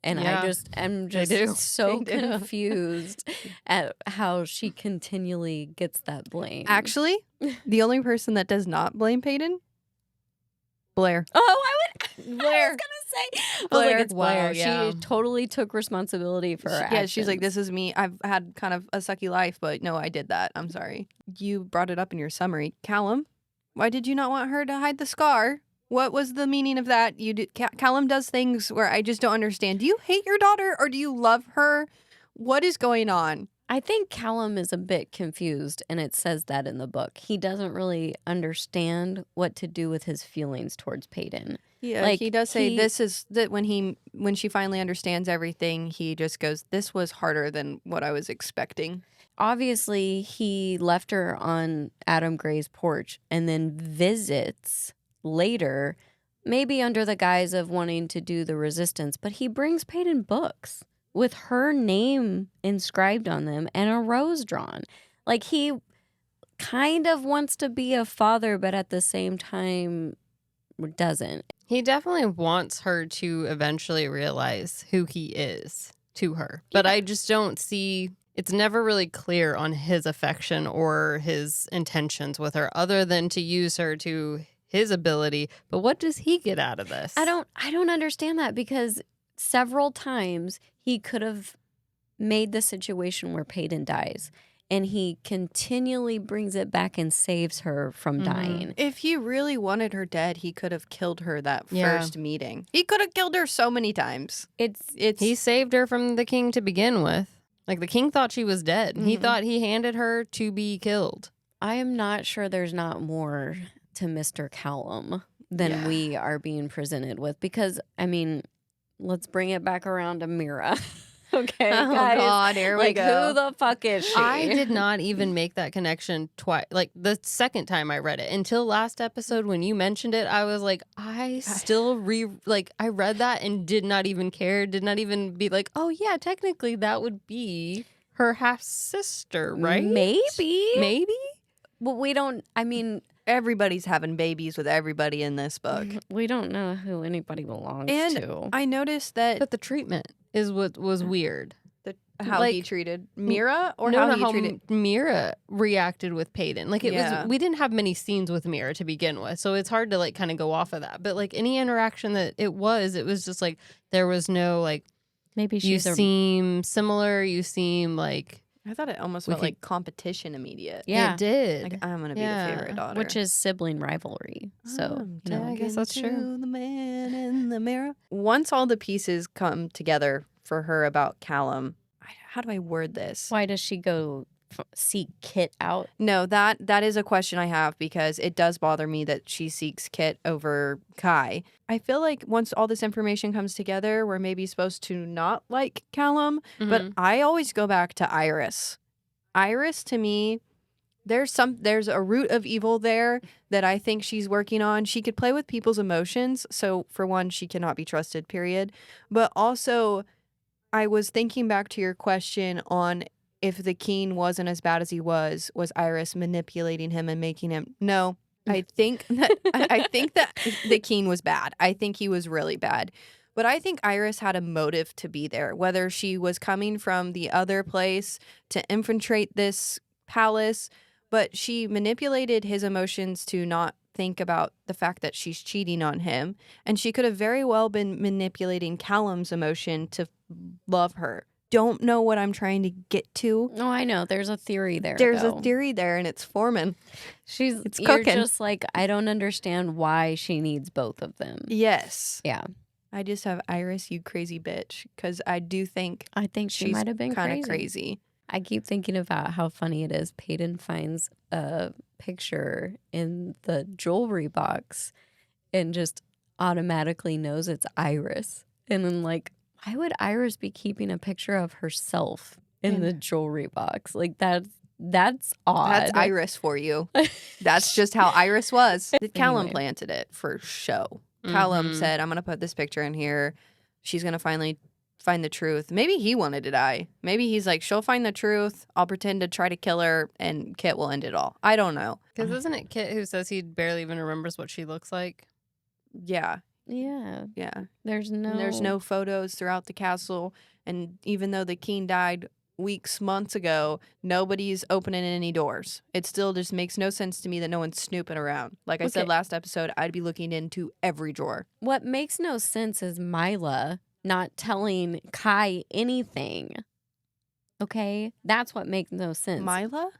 Speaker 3: And
Speaker 2: Yeah,
Speaker 3: I'm
Speaker 2: they
Speaker 3: just
Speaker 2: do.
Speaker 3: so
Speaker 1: They do.
Speaker 3: confused at how she continually gets that blame.
Speaker 1: Actually, the only person that does not blame Paedyn, Blair.
Speaker 3: Oh, I was
Speaker 1: Blair.
Speaker 3: gonna say, I was
Speaker 1: Blair.
Speaker 3: like, it's
Speaker 2: Wow,
Speaker 3: Blair.
Speaker 2: yeah.
Speaker 3: She totally took responsibility for her
Speaker 1: Yeah, she's like,
Speaker 3: actions.
Speaker 1: this is me. I've had kind of a sucky life, but no, I did that. I'm sorry. You brought it up in your summary. Callum, why did you not want her to hide the scar? What was the meaning of that? You did, Callum does things where I just don't understand. Do you hate your daughter or do you love her? What is going on?
Speaker 3: I think Calum is a bit confused, and it says that in the book. He doesn't really understand what to do with his feelings towards Paedyn.
Speaker 1: Yeah,
Speaker 3: Like,
Speaker 1: he does say
Speaker 3: he-
Speaker 1: this is that when she finally understands everything, he just goes, "This was harder than what I was expecting."
Speaker 3: Obviously, he left her on Adam Gray's porch and then visits later, maybe under the guise of wanting to do the resistance, but he brings Paedyn books with her name inscribed on them and a rose drawn. Like, he kind of wants to be a father, but at the same time doesn't.
Speaker 2: He definitely wants her to eventually realize who he is to her. But I just don't see, it's never really clear on his affection or his intentions with her other than to use her to his ability. But what does he get out of this?
Speaker 3: I don't understand that, because several times he could have made the situation where Paedyn dies, and he continually brings it back and saves her from
Speaker 2: Mhm.
Speaker 3: dying.
Speaker 1: If he really wanted her dead, he could have killed her that
Speaker 2: Yeah.
Speaker 1: first meeting. He could have killed her so many times.
Speaker 3: It's
Speaker 2: He saved her from the king to begin with. Like, the king thought she was dead. He
Speaker 1: Mhm.
Speaker 2: thought he handed her to be killed.
Speaker 3: I am not sure there's not more to Mr. Calum than
Speaker 1: Yeah.
Speaker 3: we are being presented with, because I mean, let's bring it back around to Mira. Okay,
Speaker 1: Oh
Speaker 3: guys.
Speaker 1: God, here we
Speaker 3: Like,
Speaker 1: go.
Speaker 3: who the fuck is she?
Speaker 2: I did not even make that connection twice. Like, the second time I read it, until last episode when you mentioned it, I was like, I still I read that and did not even care, did not even be like, oh yeah, technically that would be her half sister, right? Maybe.
Speaker 3: But we don't. I mean,
Speaker 1: Everybody's having babies with everybody in this book.
Speaker 3: we don't know who anybody belongs
Speaker 1: And
Speaker 3: to.
Speaker 1: I noticed that
Speaker 2: But the treatment is what was weird.
Speaker 1: how he
Speaker 2: like,
Speaker 1: treated Mira, or
Speaker 2: No,
Speaker 1: how
Speaker 2: no,
Speaker 1: he treated.
Speaker 2: Mira reacted with Paedyn. Like, it
Speaker 1: Yeah.
Speaker 2: was, we didn't have many scenes with Mira to begin with, so it's hard to like kind of go off of that. But like any interaction that it was just like there was no like,
Speaker 3: Maybe
Speaker 2: you
Speaker 3: she's a
Speaker 2: seem similar, you seem like
Speaker 1: I thought it almost
Speaker 2: We
Speaker 1: felt
Speaker 2: could-
Speaker 1: like competition immediate.
Speaker 3: yeah,
Speaker 2: it did.
Speaker 1: Like, I'm gonna be
Speaker 2: Yeah.
Speaker 1: the favorite daughter.
Speaker 3: which is sibling rivalry. So
Speaker 1: I'm
Speaker 3: you know,
Speaker 2: I guess that's
Speaker 1: talking
Speaker 2: true.
Speaker 1: to the man in the mirror. Once all the pieces come together for her about Callum, how do I word this?
Speaker 3: why does she go seek Kitt out?
Speaker 1: No, that is a question I have because it does bother me that she seeks Kitt over Kai. I feel like once all this information comes together, we're maybe supposed to not like Calum, but I always go back to Iris. Iris, to me, there's a root of evil there that I think she's working on. She could play with people's emotions, so for one, she cannot be trusted, period. But also, I was thinking back to your question on if the Keen wasn't as bad as he was Iris manipulating him and making him? No, I think that the Keen was bad. I think he was really bad. But I think Iris had a motive to be there, whether she was coming from the other place to infiltrate this palace, but she manipulated his emotions to not think about the fact that she's cheating on him. And she could have very well been manipulating Callum's emotion to love her. Don't know what I'm trying to get to.
Speaker 3: No, I know. There's a theory there.
Speaker 1: There's a theory there, and it's forming.
Speaker 3: It's
Speaker 1: cooking.
Speaker 3: You're just like, I don't understand why she needs both of them.
Speaker 1: Yes.
Speaker 3: Yeah.
Speaker 1: I just have Iris, you crazy bitch, because I do think
Speaker 3: she might have been
Speaker 1: kind of crazy.
Speaker 3: I keep thinking about how funny it is. Paedyn finds a picture in the jewelry box and just automatically knows it's Iris. And then like, why would Iris be keeping a picture of herself in the jewelry box? Like that's odd.
Speaker 1: That's Iris for you. That's just how Iris was. Calum planted it for show. Calum said, I'm going to put this picture in here. She's going to finally find the truth. Maybe he wanted to die. Maybe he's like, she'll find the truth. I'll pretend to try to kill her and Kitt will end it all. I don't know.
Speaker 2: Because isn't it Kitt who says he barely even remembers what she looks like?
Speaker 1: Yeah.
Speaker 3: Yeah.
Speaker 1: Yeah.
Speaker 3: There's
Speaker 1: no photos throughout the castle. And even though the King died months ago, nobody's opening any doors. It still just makes no sense to me that no one's snooping around. Like I said last episode, I'd be looking into every drawer.
Speaker 3: What makes no sense is Mila not telling Kai anything. Okay? That's what makes no sense.
Speaker 1: Mila?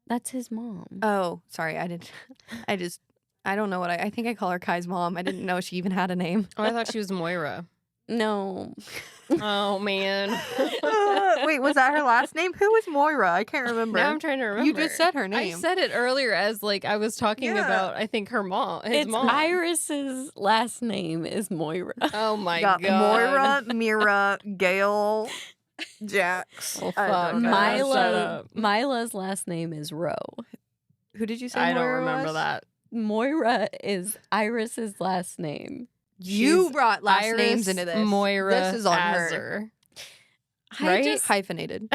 Speaker 3: That's his mom.
Speaker 1: Oh, sorry. I don't know what I think I call her Kai's mom. I didn't know she even had a name.
Speaker 2: Oh, I thought she was Moira.
Speaker 3: No.
Speaker 2: Oh, man.
Speaker 1: Wait, was that her last name? Who was Moira? I can't remember.
Speaker 2: Now I'm trying to remember.
Speaker 1: You just said her name.
Speaker 2: I said it earlier as like I was talking about, I think, her mom. His mom.
Speaker 3: Iris's last name is Moira.
Speaker 2: Oh, my God.
Speaker 1: Moira, Mira, Gail, Jax.
Speaker 2: Oh, fuck.
Speaker 3: Mila's last name is Rowe.
Speaker 1: Who did you say
Speaker 2: I
Speaker 1: Moira
Speaker 2: don't remember
Speaker 1: was?
Speaker 3: that. Moira is Iris's last name.
Speaker 1: You brought last names into this.
Speaker 2: Moira.
Speaker 1: This is on
Speaker 2: Azar.
Speaker 1: her.
Speaker 2: Right?
Speaker 1: Hyphenated.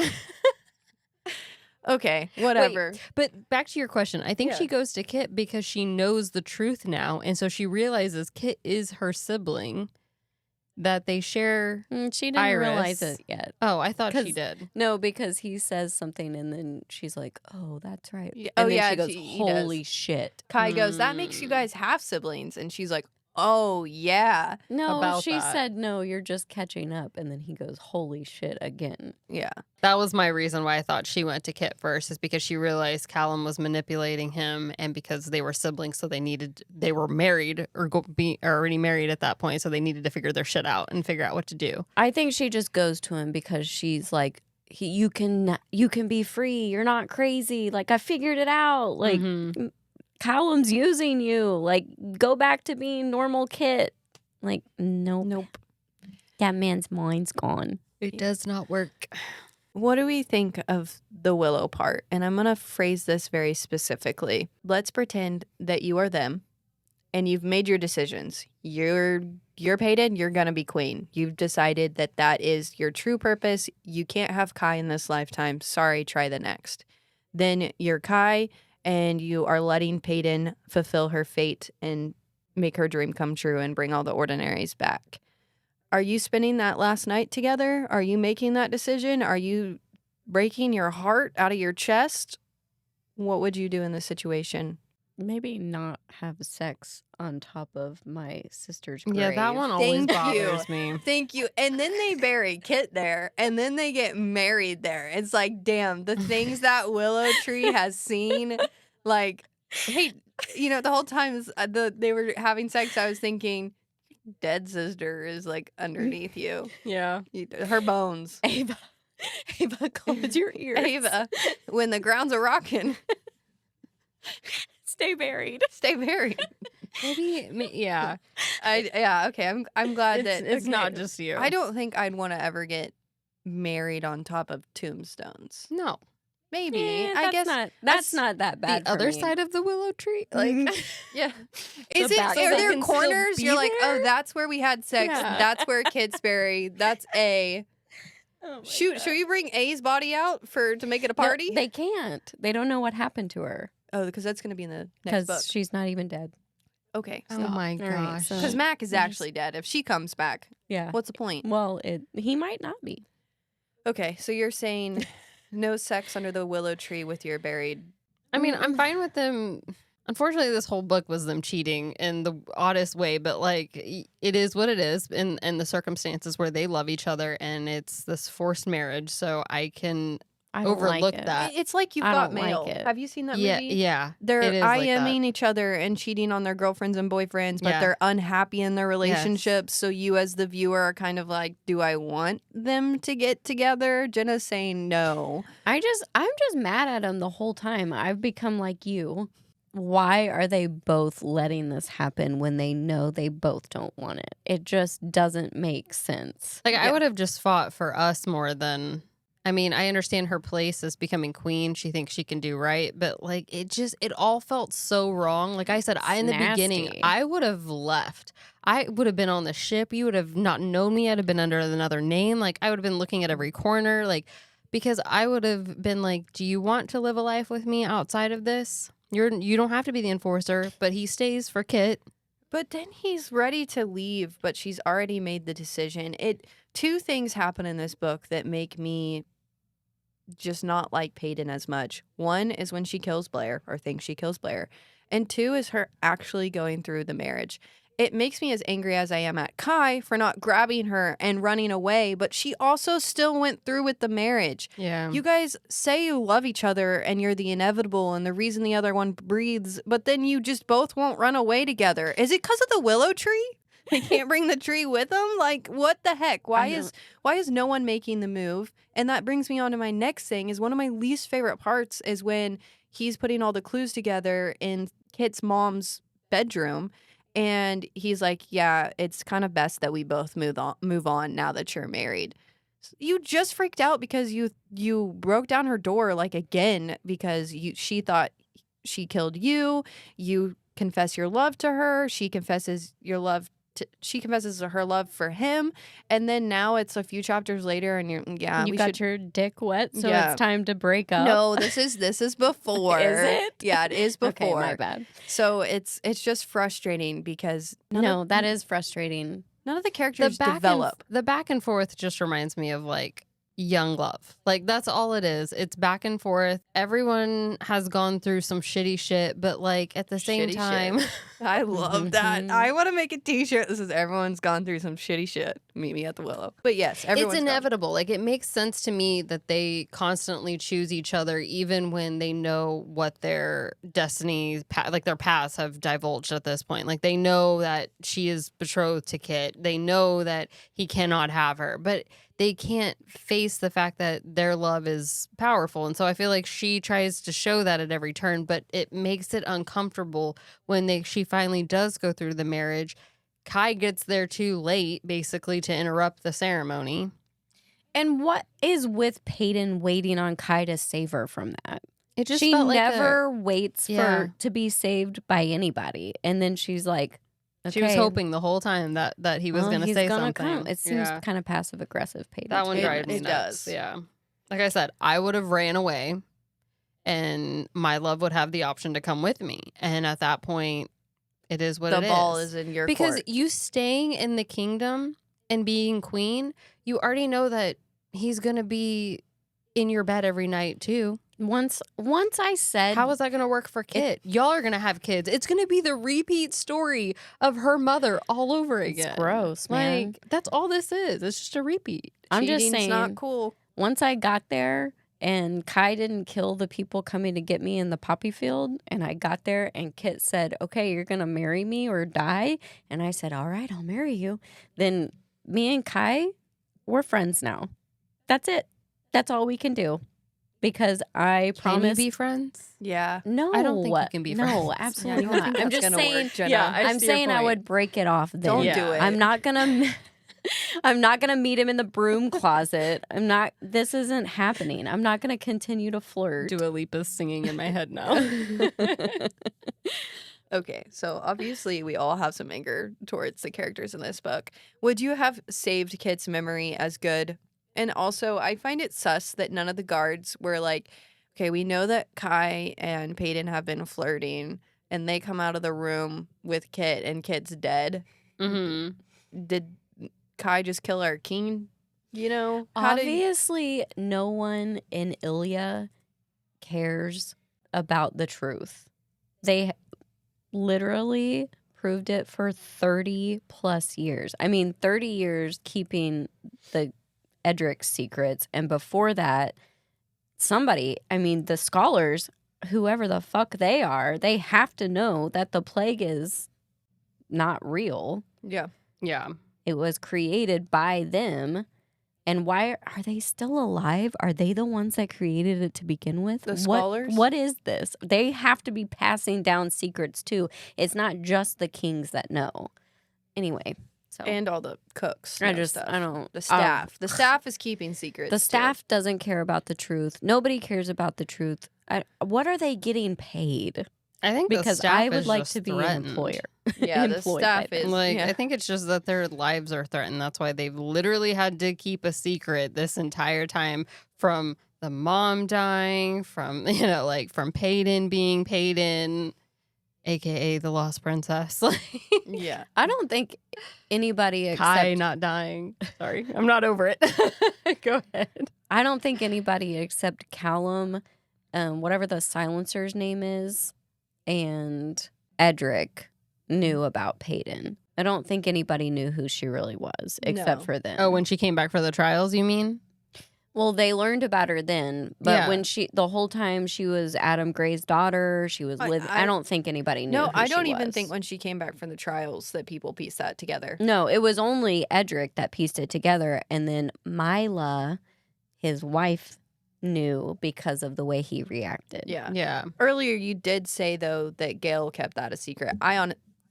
Speaker 1: Okay, whatever.
Speaker 2: Wait, but back to your question. I think she goes to Kitt because she knows the truth now. And so she realizes Kitt is her sibling, that they share
Speaker 3: She didn't realize it yet.
Speaker 2: Oh, I thought she did.
Speaker 3: No, because he says something and then she's like, oh, that's right.
Speaker 1: Yeah.
Speaker 3: And
Speaker 1: Oh,
Speaker 3: then
Speaker 1: yeah,
Speaker 3: she goes,
Speaker 1: he
Speaker 3: holy
Speaker 1: does.
Speaker 3: shit.
Speaker 1: Kai goes, that makes you guys half siblings. And she's like, oh, yeah.
Speaker 3: No,
Speaker 2: About
Speaker 3: she
Speaker 2: that.
Speaker 3: said, no, you're just catching up. And then he goes, holy shit, again.
Speaker 1: Yeah.
Speaker 2: That was my reason why I thought she went to Kitt first, is because she realized Calum was manipulating him, and because they were siblings, so they were married or already married at that point, so they needed to figure their shit out and figure out what to do.
Speaker 3: I think she just goes to him because she's like, you can be free. You're not crazy. Like, I figured it out. Like, Calum's using you. Like, go back to being normal Kitt. Like, nope. That man's mind's gone.
Speaker 2: It does not work.
Speaker 1: What do we think of the Willow part? And I'm going to phrase this very specifically. Let's pretend that you are them and you've made your decisions. You're Paedyn, you're going to be queen. You've decided that is your true purpose. You can't have Kai in this lifetime. Sorry, try the next. Then you're Kai and you are letting Paedyn fulfill her fate and make her dream come true and bring all the ordinaries back. Are you spending that last night together? Are you making that decision? Are you breaking your heart out of your chest? What would you do in this situation?
Speaker 3: Maybe not have sex on top of my sister's grave.
Speaker 2: Yeah, that one always bothers me.
Speaker 1: Thank you. And then they bury Kitt there, and then they get married there. It's like, damn, the things that Willow Tree has seen. Like, hey, the whole time they were having sex, I was thinking, dead sister is like underneath you.
Speaker 2: Yeah.
Speaker 1: Her bones.
Speaker 3: Ava Ava, close your ears.
Speaker 1: Ava, when the grounds are rocking,
Speaker 3: Stay buried.
Speaker 1: stay buried.
Speaker 2: Yeah.
Speaker 1: Okay. I'm glad that
Speaker 2: It's
Speaker 1: okay,
Speaker 2: not just you.
Speaker 1: I don't think I'd want to ever get married on top of tombstones.
Speaker 2: No.
Speaker 1: Maybe.
Speaker 3: Yeah,
Speaker 1: I guess
Speaker 3: that's not that bad.
Speaker 2: The
Speaker 3: for
Speaker 2: other
Speaker 3: me.
Speaker 2: side of the willow tree? Like,
Speaker 1: yeah. Is
Speaker 2: The
Speaker 1: it
Speaker 2: back
Speaker 1: are
Speaker 2: side
Speaker 1: there
Speaker 2: can still
Speaker 1: corners?
Speaker 2: be
Speaker 1: You're like,
Speaker 2: there?
Speaker 1: "Oh, that's where we had sex.
Speaker 3: Yeah.
Speaker 1: That's where Kitt's buried. That's A."
Speaker 3: Oh my
Speaker 1: Shoot,
Speaker 3: God.
Speaker 1: should we bring A's body out to make it a
Speaker 3: No,
Speaker 1: party?
Speaker 3: they can't. They don't know what happened to her
Speaker 1: Oh, because that's going to be in the next book.
Speaker 3: because she's not even dead.
Speaker 1: Okay.
Speaker 2: oh my
Speaker 3: All right,
Speaker 2: gosh.
Speaker 3: so-
Speaker 1: Because Mac is
Speaker 3: Yes.
Speaker 1: actually dead. If she comes back,
Speaker 3: Yeah.
Speaker 1: what's the point?
Speaker 3: Well, he might not be.
Speaker 1: Okay, so you're saying no sex under the willow tree with your buried.
Speaker 2: I mean, I'm fine with them. Unfortunately, this whole book was them cheating in the oddest way, but like it is what it is in the circumstances where they love each other and it's this forced marriage. So I can
Speaker 3: I don't
Speaker 2: overlook
Speaker 3: like it.
Speaker 2: that.
Speaker 1: It's like You've
Speaker 3: I
Speaker 1: Got
Speaker 3: don't like
Speaker 1: Mail.
Speaker 3: it.
Speaker 1: Have you seen that
Speaker 2: yeah,
Speaker 1: movie?
Speaker 2: yeah.
Speaker 1: They're
Speaker 2: it is like that.
Speaker 1: IMing each other and cheating on their girlfriends and boyfriends, but
Speaker 2: Yeah.
Speaker 1: they're unhappy in their relationships. So you, as the viewer, are kind of like, do I want them to get together? Jenna's saying no.
Speaker 3: I'm just mad at him the whole time. I've become like you. Why are they both letting this happen when they know they both don't want it? It just doesn't make sense.
Speaker 2: Like I
Speaker 1: Yeah.
Speaker 2: would have just fought for us more than. I mean, I understand her place as becoming queen. She thinks she can do right, but like it all felt so wrong. Like I said, in the beginning,
Speaker 3: nasty.
Speaker 2: I would have left. I would have been on the ship. You would have not known me. I'd have been under another name. Like I would have been looking at every corner. Like because I would have been like, do you want to live a life with me outside of this? You don't have to be the enforcer, but he stays for Kitt.
Speaker 1: But then he's ready to leave, but she's already made the decision. Two things happen in this book that make me just not like Paedyn as much. One is when she kills Blair or thinks she kills Blair. And two is her actually going through the marriage. It makes me as angry as I am at Kai for not grabbing her and running away, but she also still went through with the marriage.
Speaker 2: Yeah.
Speaker 1: You guys say you love each other and you're the inevitable and the reason the other one breathes, but then you just both won't run away together. Is it because of the willow tree? They can't bring the tree with them? Like, what the heck? Why is no one making the move? And that brings me on to my next thing is one of my least favorite parts is when he's putting all the clues together in Kitt's mom's bedroom. And he's like, yeah, it's kind of best that we both move on now that you're married. You just freaked out because you broke down her door like again because she thought she killed you. You confess your love to her. She confesses her love for him, and then now it's a few chapters later, and
Speaker 3: you got your dick wet, so
Speaker 1: Yeah.
Speaker 3: it's time to break up.
Speaker 1: No, this is before.
Speaker 3: Is it?
Speaker 1: Yeah, it is
Speaker 3: Okay,
Speaker 1: before.
Speaker 3: my bad.
Speaker 1: So it's just frustrating because
Speaker 3: That is frustrating.
Speaker 1: none of the characters develop.
Speaker 2: The back and forth just reminds me of like young love. Like that's all it is. It's back and forth. Everyone has gone through some shitty shit, but like at the same
Speaker 1: Shitty
Speaker 2: time,
Speaker 1: I love that. I want to make a t-shirt. This is everyone's gone through some shitty shit. Meet me at the Willow. But yes, everyone's
Speaker 2: it's
Speaker 1: gone.
Speaker 2: inevitable. Like it makes sense to me that they constantly choose each other, even when they know what their destinies, like their paths, have divulged at this point. Like they know that she is betrothed to Kitt. They know that he cannot have her, but they can't face the fact that their love is powerful. And so I feel like she tries to show that at every turn, but it makes it uncomfortable when she finally does go through the marriage. Kai gets there too late, basically, to interrupt the ceremony.
Speaker 3: And what is with Paedyn waiting on Kai to save her from that?
Speaker 2: It just
Speaker 3: She
Speaker 2: felt like
Speaker 3: never waits
Speaker 2: Yeah.
Speaker 3: to be saved by anybody. And then she's like,
Speaker 2: she was
Speaker 3: okay,
Speaker 2: hoping the whole time that he was
Speaker 3: well,
Speaker 2: going to
Speaker 3: he's
Speaker 2: say
Speaker 3: gonna
Speaker 2: something.
Speaker 3: come. It seems
Speaker 2: Yeah.
Speaker 3: kind of passive aggressive, Paedyn.
Speaker 2: That one
Speaker 3: to be
Speaker 2: drives me
Speaker 3: honest.
Speaker 1: It
Speaker 2: nuts.
Speaker 1: does.
Speaker 2: Yeah. Like I said, I would have ran away and my love would have the option to come with me. And at that point, it is what
Speaker 1: The
Speaker 2: it is.
Speaker 1: ball is in your
Speaker 2: because
Speaker 1: court.
Speaker 2: you staying in the kingdom and being queen, you already know that he's going to be in your bed every night too.
Speaker 3: Once I said,
Speaker 2: How is that going to work for Kitt? Y'all are going to have kids. It's going to be the repeat story of her mother all over again.
Speaker 3: it's gross, man.
Speaker 2: Like, that's all this is. It's just a repeat.
Speaker 3: I'm just
Speaker 1: Cheating's
Speaker 3: saying,
Speaker 1: not cool.
Speaker 3: once I got there and Kai didn't kill the people coming to get me in the poppy field, and I got there and Kitt said, okay, you're going to marry me or die. And I said, all right, I'll marry you. Then me and Kai, we're friends now. That's it. That's all we can do. Because I
Speaker 2: Can you
Speaker 3: promise.
Speaker 2: be friends?
Speaker 1: Yeah.
Speaker 3: No,
Speaker 2: I don't think you can be
Speaker 3: No,
Speaker 2: friends.
Speaker 3: absolutely
Speaker 1: Yeah, I don't
Speaker 3: not.
Speaker 1: think
Speaker 3: I'm
Speaker 1: that's
Speaker 3: just
Speaker 1: gonna
Speaker 3: saying.
Speaker 1: work, Jenna.
Speaker 2: Yeah, I
Speaker 3: I'm
Speaker 2: see your
Speaker 3: saying I
Speaker 2: point.
Speaker 3: would break it off. Then.
Speaker 1: Don't
Speaker 2: Yeah.
Speaker 1: do it.
Speaker 3: I'm not gonna. I'm not gonna meet him in the broom closet. I'm not. This isn't happening. I'm not gonna continue to flirt.
Speaker 2: Dua Lipa's singing in my head now.
Speaker 1: Okay, so obviously we all have some anger towards the characters in this book. Would you have saved Kitt's memory as good? And also, I find it sus that none of the guards were like, okay, we know that Kai and Paedyn have been flirting, and they come out of the room with Kitt, and Kitt's dead.
Speaker 2: hmm
Speaker 1: Did Kai just kill our king? You know?
Speaker 3: Obviously, no one in Ilya cares about the truth. They literally proved it for 30 plus years. I mean, 30 years keeping the Edric's secrets. And before that, the scholars, whoever the fuck they are, they have to know that the plague is not real.
Speaker 1: Yeah.
Speaker 2: Yeah.
Speaker 3: It was created by them. And why are they still alive? Are they the ones that created it to begin with?
Speaker 1: The scholars?
Speaker 3: What is this? They have to be passing down secrets too. It's not just the kings that know. Anyway, so
Speaker 1: And all the cooks.
Speaker 3: I
Speaker 1: know
Speaker 3: just
Speaker 1: stuff.
Speaker 3: I don't
Speaker 1: The staff. The staff is keeping secrets.
Speaker 3: The
Speaker 1: too.
Speaker 3: staff doesn't care about the truth. Nobody cares about the truth. What are they getting paid?
Speaker 2: I think the
Speaker 3: Because
Speaker 2: staff
Speaker 3: I would
Speaker 2: is
Speaker 3: like
Speaker 2: just
Speaker 3: to be
Speaker 2: threatened.
Speaker 3: an employer.
Speaker 1: Yeah, the
Speaker 3: employed
Speaker 1: staff
Speaker 3: by
Speaker 1: is
Speaker 3: them.
Speaker 2: Like,
Speaker 1: yeah.
Speaker 2: I think it's just that their lives are threatened. That's why they've literally had to keep a secret this entire time, from the mom dying, from, from Paedyn being Paedyn, aka the lost princess.
Speaker 1: Yeah.
Speaker 3: I don't think anybody except
Speaker 2: Kai not dying. Sorry, I'm not over it. Go ahead.
Speaker 3: I don't think anybody except Calum, whatever the silencer's name is, and Edric knew about Paedyn. I don't think anybody knew who she really was except
Speaker 1: No.
Speaker 3: for them.
Speaker 2: Oh, when she came back for the trials, you mean?
Speaker 3: Well, they learned about her then, but
Speaker 2: Yeah.
Speaker 3: when the whole time she was Adam Gray's daughter, she was living. I don't think anybody knew.
Speaker 1: No,
Speaker 3: who
Speaker 1: I
Speaker 3: she
Speaker 1: don't even
Speaker 3: was.
Speaker 1: think when she came back from the trials that people pieced that together.
Speaker 3: No, it was only Edric that pieced it together, and then Mila, his wife, knew because of the way he reacted.
Speaker 1: Yeah.
Speaker 2: Yeah.
Speaker 1: Earlier, you did say though that Gail kept that a secret.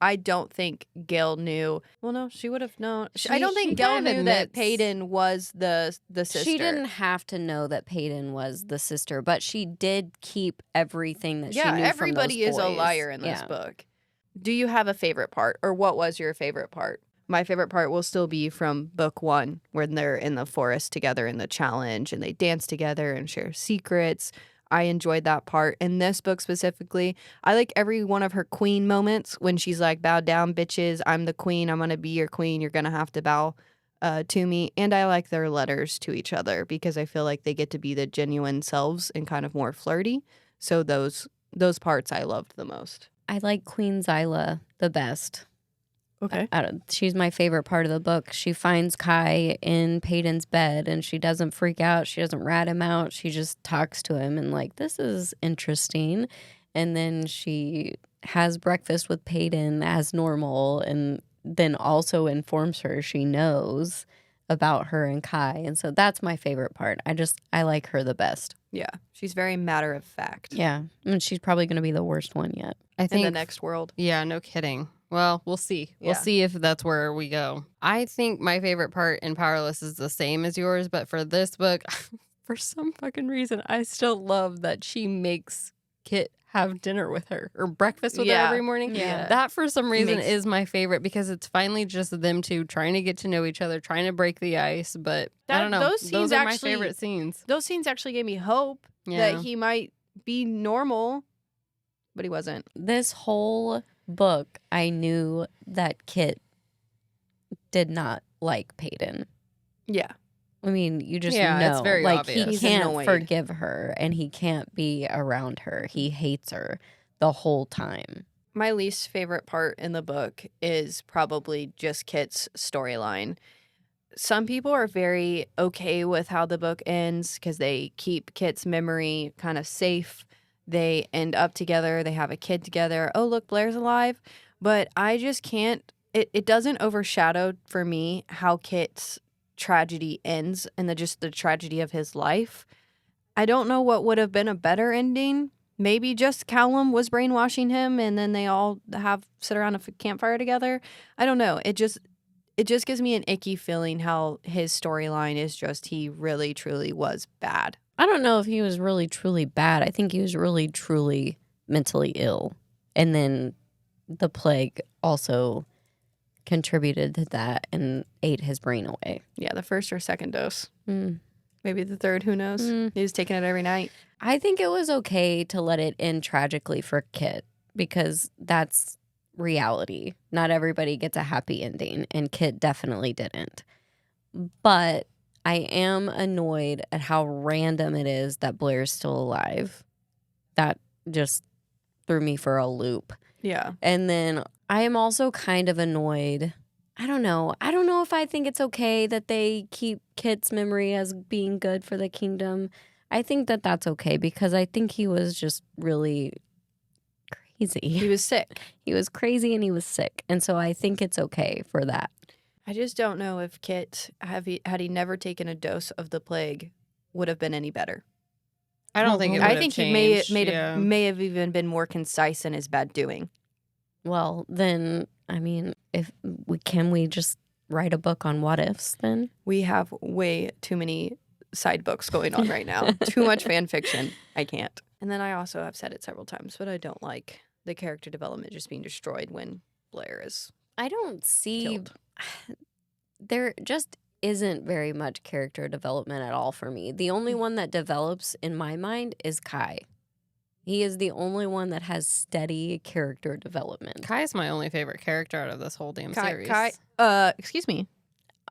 Speaker 1: I don't think Gail knew. Well, no, she would have known. I don't think
Speaker 2: she
Speaker 1: Gail
Speaker 2: kind of
Speaker 1: knew that
Speaker 2: admits-
Speaker 1: Paedyn was the sister.
Speaker 3: She didn't have to know that Paedyn was the sister, but she did keep everything that she
Speaker 1: Yeah,
Speaker 3: knew
Speaker 1: everybody
Speaker 3: from
Speaker 1: is
Speaker 3: those
Speaker 1: a
Speaker 3: boys.
Speaker 1: liar in this
Speaker 3: Yeah.
Speaker 1: book. Do you have a favorite part, or what was your favorite part? My favorite part will still be from book 1, when they're in the forest together in the challenge and they dance together and share secrets. I enjoyed that part. In this book specifically, I like every one of her queen moments when she's like, bow down, bitches. I'm the queen. I'm going to be your queen. You're going to have to bow to me. And I like their letters to each other because I feel like they get to be the genuine selves and kind of more flirty. So those parts I loved the most.
Speaker 3: I like Queen Zyla the best.
Speaker 1: Okay.
Speaker 3: She's my favorite part of the book. She finds Kai in Paedyn's bed and she doesn't freak out. She doesn't rat him out. She just talks to him and like, this is interesting. And then she has breakfast with Paedyn as normal and then also informs her she knows about her and Kai. And so that's my favorite part. I like her the best.
Speaker 1: Yeah. She's very matter of fact.
Speaker 3: Yeah. And she's probably going to be the worst one yet.
Speaker 2: I
Speaker 1: In
Speaker 2: think
Speaker 1: the next world.
Speaker 2: Yeah, no kidding. Well, we'll see. We'll
Speaker 1: Yeah.
Speaker 2: see if that's where we go. I think my favorite part in Powerless is the same as yours, but for this book, for some fucking reason, I still love that she makes Kitt have dinner with her or breakfast with her
Speaker 1: Yeah.
Speaker 2: every morning.
Speaker 1: Yeah.
Speaker 2: That for some reason
Speaker 1: Makes-
Speaker 2: is my favorite because it's finally just them two trying to get to know each other, trying to break the ice. But I don't know.
Speaker 1: Those scenes
Speaker 2: are
Speaker 1: actually-
Speaker 2: my favorite scenes.
Speaker 1: Those scenes actually gave me hope
Speaker 2: Yeah.
Speaker 1: that he might be normal, but he wasn't.
Speaker 3: This whole book, I knew that Kitt did not like Paedyn.
Speaker 1: Yeah.
Speaker 3: I mean, you just
Speaker 2: Yeah,
Speaker 3: know.
Speaker 2: it's very
Speaker 3: like
Speaker 2: obvious.
Speaker 3: he
Speaker 1: He's
Speaker 3: can't
Speaker 1: annoyed.
Speaker 3: forgive her and he can't be around her. He hates her the whole time.
Speaker 1: My least favorite part in the book is probably just Kitt's storyline. Some people are very okay with how the book ends because they keep Kitt's memory kind of safe. They end up together. They have a kid together. Oh, look, Blair's alive. But I just can't. It doesn't overshadow for me how Kitt's tragedy ends and the tragedy of his life. I don't know what would have been a better ending. Maybe just Calum was brainwashing him and then they all sit around a campfire together. I don't know. It just gives me an icky feeling how his storyline is just he really, truly was bad.
Speaker 3: I don't know if he was really, truly bad. I think he was really, truly mentally ill. And then the plague also contributed to that and ate his brain away.
Speaker 1: Yeah, the first or second dose. Maybe the third, who knows? He was taking it every night.
Speaker 3: I think it was okay to let it end tragically for Kitt because that's reality. Not everybody gets a happy ending, and Kitt definitely didn't. But I am annoyed at how random it is that Blair's still alive. That just threw me for a loop.
Speaker 1: Yeah.
Speaker 3: And then I am also kind of annoyed. I don't know if I think it's okay that they keep Kitt's memory as being good for the kingdom. I think that that's okay because I think he was just really crazy.
Speaker 1: He was sick.
Speaker 3: He was crazy and he was sick. And so I think it's okay for that.
Speaker 1: I just don't know if Kitt, had he never taken a dose of the plague, would have been any better.
Speaker 2: I don't think it would
Speaker 1: I
Speaker 2: have
Speaker 1: think
Speaker 2: changed.
Speaker 1: he may have even been more concise in his bad doing.
Speaker 3: Well, then, I mean, can we just write a book on what ifs then?
Speaker 1: We have way too many side books going on right now. Too much fan fiction. I can't. And then I also have said it several times, but I don't like the character development just being destroyed when Blair is
Speaker 3: I don't see
Speaker 1: killed.
Speaker 3: There just isn't very much character development at all for me. The only one that develops in my mind is Kai. He is the only one that has steady character development.
Speaker 2: Kai is my only favorite character out of this whole damn series.
Speaker 1: Excuse me.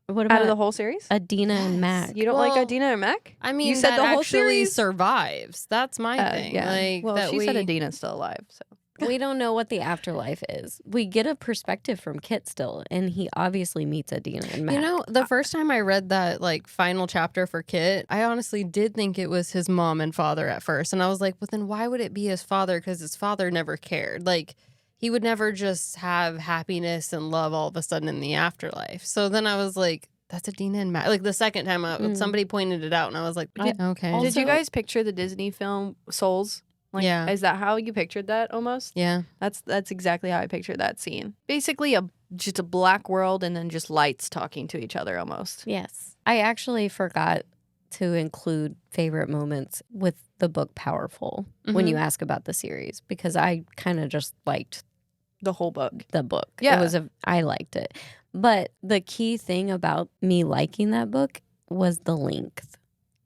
Speaker 3: What
Speaker 1: Out
Speaker 3: about
Speaker 1: of the whole series?
Speaker 3: Adina and Mac?
Speaker 1: You don't like Adina and Mac?
Speaker 2: I mean,
Speaker 1: you said
Speaker 2: that
Speaker 1: the whole
Speaker 2: actually
Speaker 1: series
Speaker 2: survives. That's my thing.
Speaker 1: Yeah.
Speaker 2: Like,
Speaker 1: well,
Speaker 2: that
Speaker 1: she said Adina's still alive, so.
Speaker 3: We don't know what the afterlife is. We get a perspective from Kitt still, and he obviously meets Adina and Mac.
Speaker 2: You know, the first time I read that final chapter for Kitt, I honestly did think it was his mom and father at first. And I was like, well, then why would it be his father? Because his father never cared. Like, he would never just have happiness and love all of a sudden in the afterlife. So then I was like, that's Adina and Mac. Like the second time somebody pointed it out and I was like, okay.
Speaker 1: Did you guys picture the Disney film Souls? Like,
Speaker 2: yeah.
Speaker 1: Is that how you pictured that almost?
Speaker 2: Yeah.
Speaker 1: That's exactly how I pictured that scene. Basically just a black world and then just lights talking to each other almost.
Speaker 3: Yes. I actually forgot to include favorite moments with the book Powerful when you ask about the series because I kind of just liked
Speaker 1: the whole book.
Speaker 3: The book.
Speaker 1: Yeah.
Speaker 3: I liked it. But the key thing about me liking that book was the length.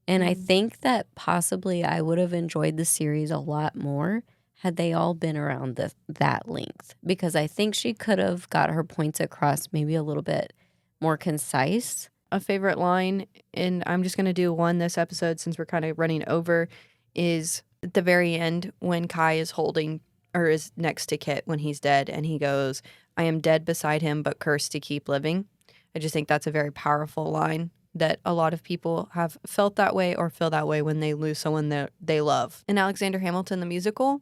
Speaker 3: And I think that possibly I would have enjoyed the series a lot more had they all been around that length. Because I think she could have got her points across maybe a little bit more concise.
Speaker 1: A favorite line, and I'm just going to do one this episode since we're kind of running over, is at the very end when Kai is holding or is next to Kitt when he's dead. And he goes, I am dead beside him, but cursed to keep living. I just think that's a very powerful line. That a lot of people have felt that way or feel that way when they lose someone that they love. In Alexander Hamilton, the musical,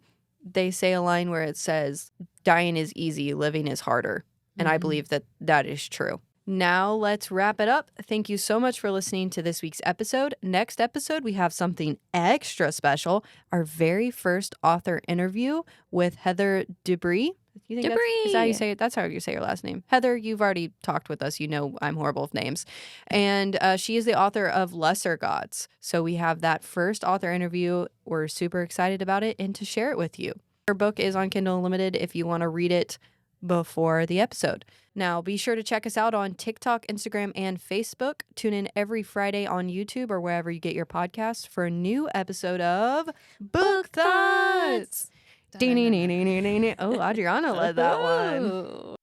Speaker 1: they say a line where it says, dying is easy, living is harder. And I believe that that is true. Now let's wrap it up. Thank you so much for listening to this week's episode. Next episode, we have something extra special. Our very first author interview with Heather Debris. You think is that how you say it? That's how you say your last name. Heather, you've already talked with us. You know I'm horrible with names. And she is the author of Lesser Gods. So we have that first author interview. We're super excited about it and to share it with you. Her book is on Kindle Unlimited if you want to read it before the episode. Now, be sure to check us out on TikTok, Instagram, and Facebook. Tune in every Friday on YouTube or wherever you get your podcasts for a new episode of Book Thoughts. Oh, Adriana led that one.